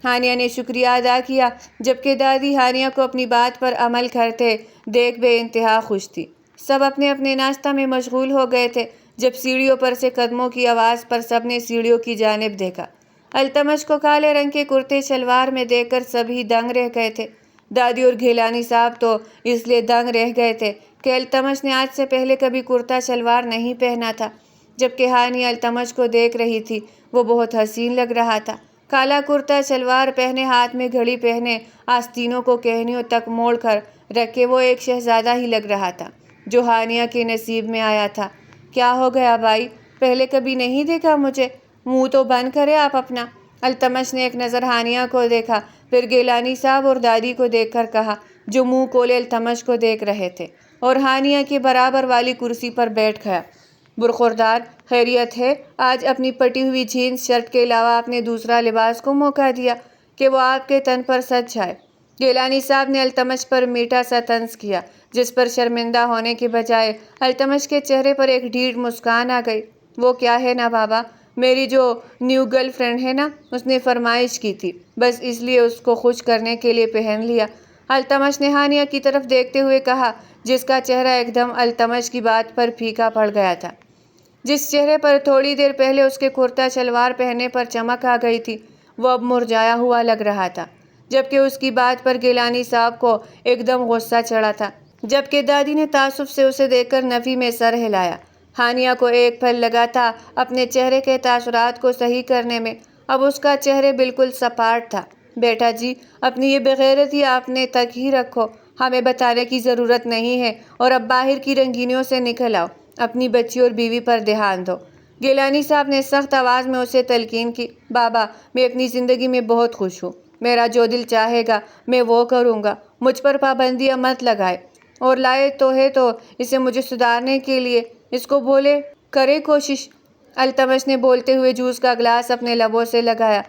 ہانیہ نے شکریہ ادا کیا، جبکہ دادی ہانیہ کو اپنی بات پر عمل کرتے دیکھ بے انتہا خوش تھی۔ سب اپنے اپنے ناشتہ میں مشغول ہو گئے تھے جب سیڑھیوں پر سے قدموں کی آواز پر سب نے سیڑھیوں کی جانب دیکھا۔ التمش کو کالے رنگ کے کرتے شلوار میں دیکھ کر سبھی دنگ رہ گئے تھے۔ دادی اور گیلانی صاحب تو اس لیے دنگ رہ گئے تھے کہ التمش نے آج سے پہلے کبھی کرتا شلوار نہیں پہنا تھا۔ جبکہ ہانیہ التمش کو دیکھ رہی تھی، وہ بہت حسین لگ رہا تھا۔ کالا کرتا شلوار پہنے، ہاتھ میں گھڑی پہنے، آستینوں کو کہنیوں تک موڑ کر رکھے وہ ایک شہزادہ ہی لگ رہا تھا، جو ہانیہ کے نصیب میں آیا تھا۔ کیا ہو گیا بھائی؟ پہلے کبھی نہیں دیکھا مجھے؟ منہ تو بند کرے آپ اپنا۔ التمش نے ایک نظر ہانیہ کو دیکھا، پھر گیلانی صاحب اور دادی کو دیکھ کر کہا، جو منہ کھولے التمش کو دیکھ رہے تھے، اور ہانیہ کے برابر والی کرسی پر بیٹھ گیا۔ برخوردار، خیریت ہے؟ آج اپنی پٹی ہوئی جینس شرٹ کے علاوہ آپ نے دوسرا لباس کو موقع دیا کہ وہ آپ کے تن پر سج جائے۔ گیلانی صاحب نے التمش پر میٹھا سا طنز کیا، جس پر شرمندہ ہونے کے بجائے التمش کے چہرے پر ایک ڈھیٹ مسکان آ گئی۔ وہ کیا ہے نا بابا، میری جو نیو گرل فرینڈ ہے نا، اس نے فرمائش کی تھی، بس اس لیے اس کو خوش کرنے کے لیے پہن لیا۔ التمش نے ہانیہ کی طرف دیکھتے ہوئے کہا، جس کا چہرہ ایک دم التمش کی بات پر پھیکا پڑ گیا تھا۔ جس چہرے پر تھوڑی دیر پہلے اس کے کرتا شلوار پہننے پر چمک آ گئی تھی، وہ اب مرجھایا ہوا لگ رہا تھا، جبکہ اس کی بات پر گیلانی صاحب کو ایک دم غصہ چڑھا تھا، جبکہ دادی نے تعصب سے اسے دیکھ کر نفی میں سر ہلایا۔ ہانیہ کو ایک پل لگا تھا اپنے چہرے کے تاثرات کو صحیح کرنے میں، اب اس کا چہرہ بالکل سپاٹ تھا۔ بیٹا جی، اپنی یہ بےغیرتی اپنے تک ہی رکھو، ہمیں بتانے کی ضرورت نہیں ہے، اور اب باہر کی رنگینیوں سے نکل آؤ، اپنی بچی اور بیوی پر دھیان دو۔ گیلانی صاحب نے سخت آواز میں اسے تلقین کی۔ بابا، میں اپنی زندگی میں بہت خوش ہوں، میرا جو دل چاہے گا میں وہ کروں گا، مجھ پر پابندیاں مت لگائے، اور لائے تو ہے تو اسے مجھے سدھارنے کے لیے اس کو بولے کرے کوشش۔ التمش نے بولتے ہوئے جوس کا گلاس اپنے لبوں سے لگایا۔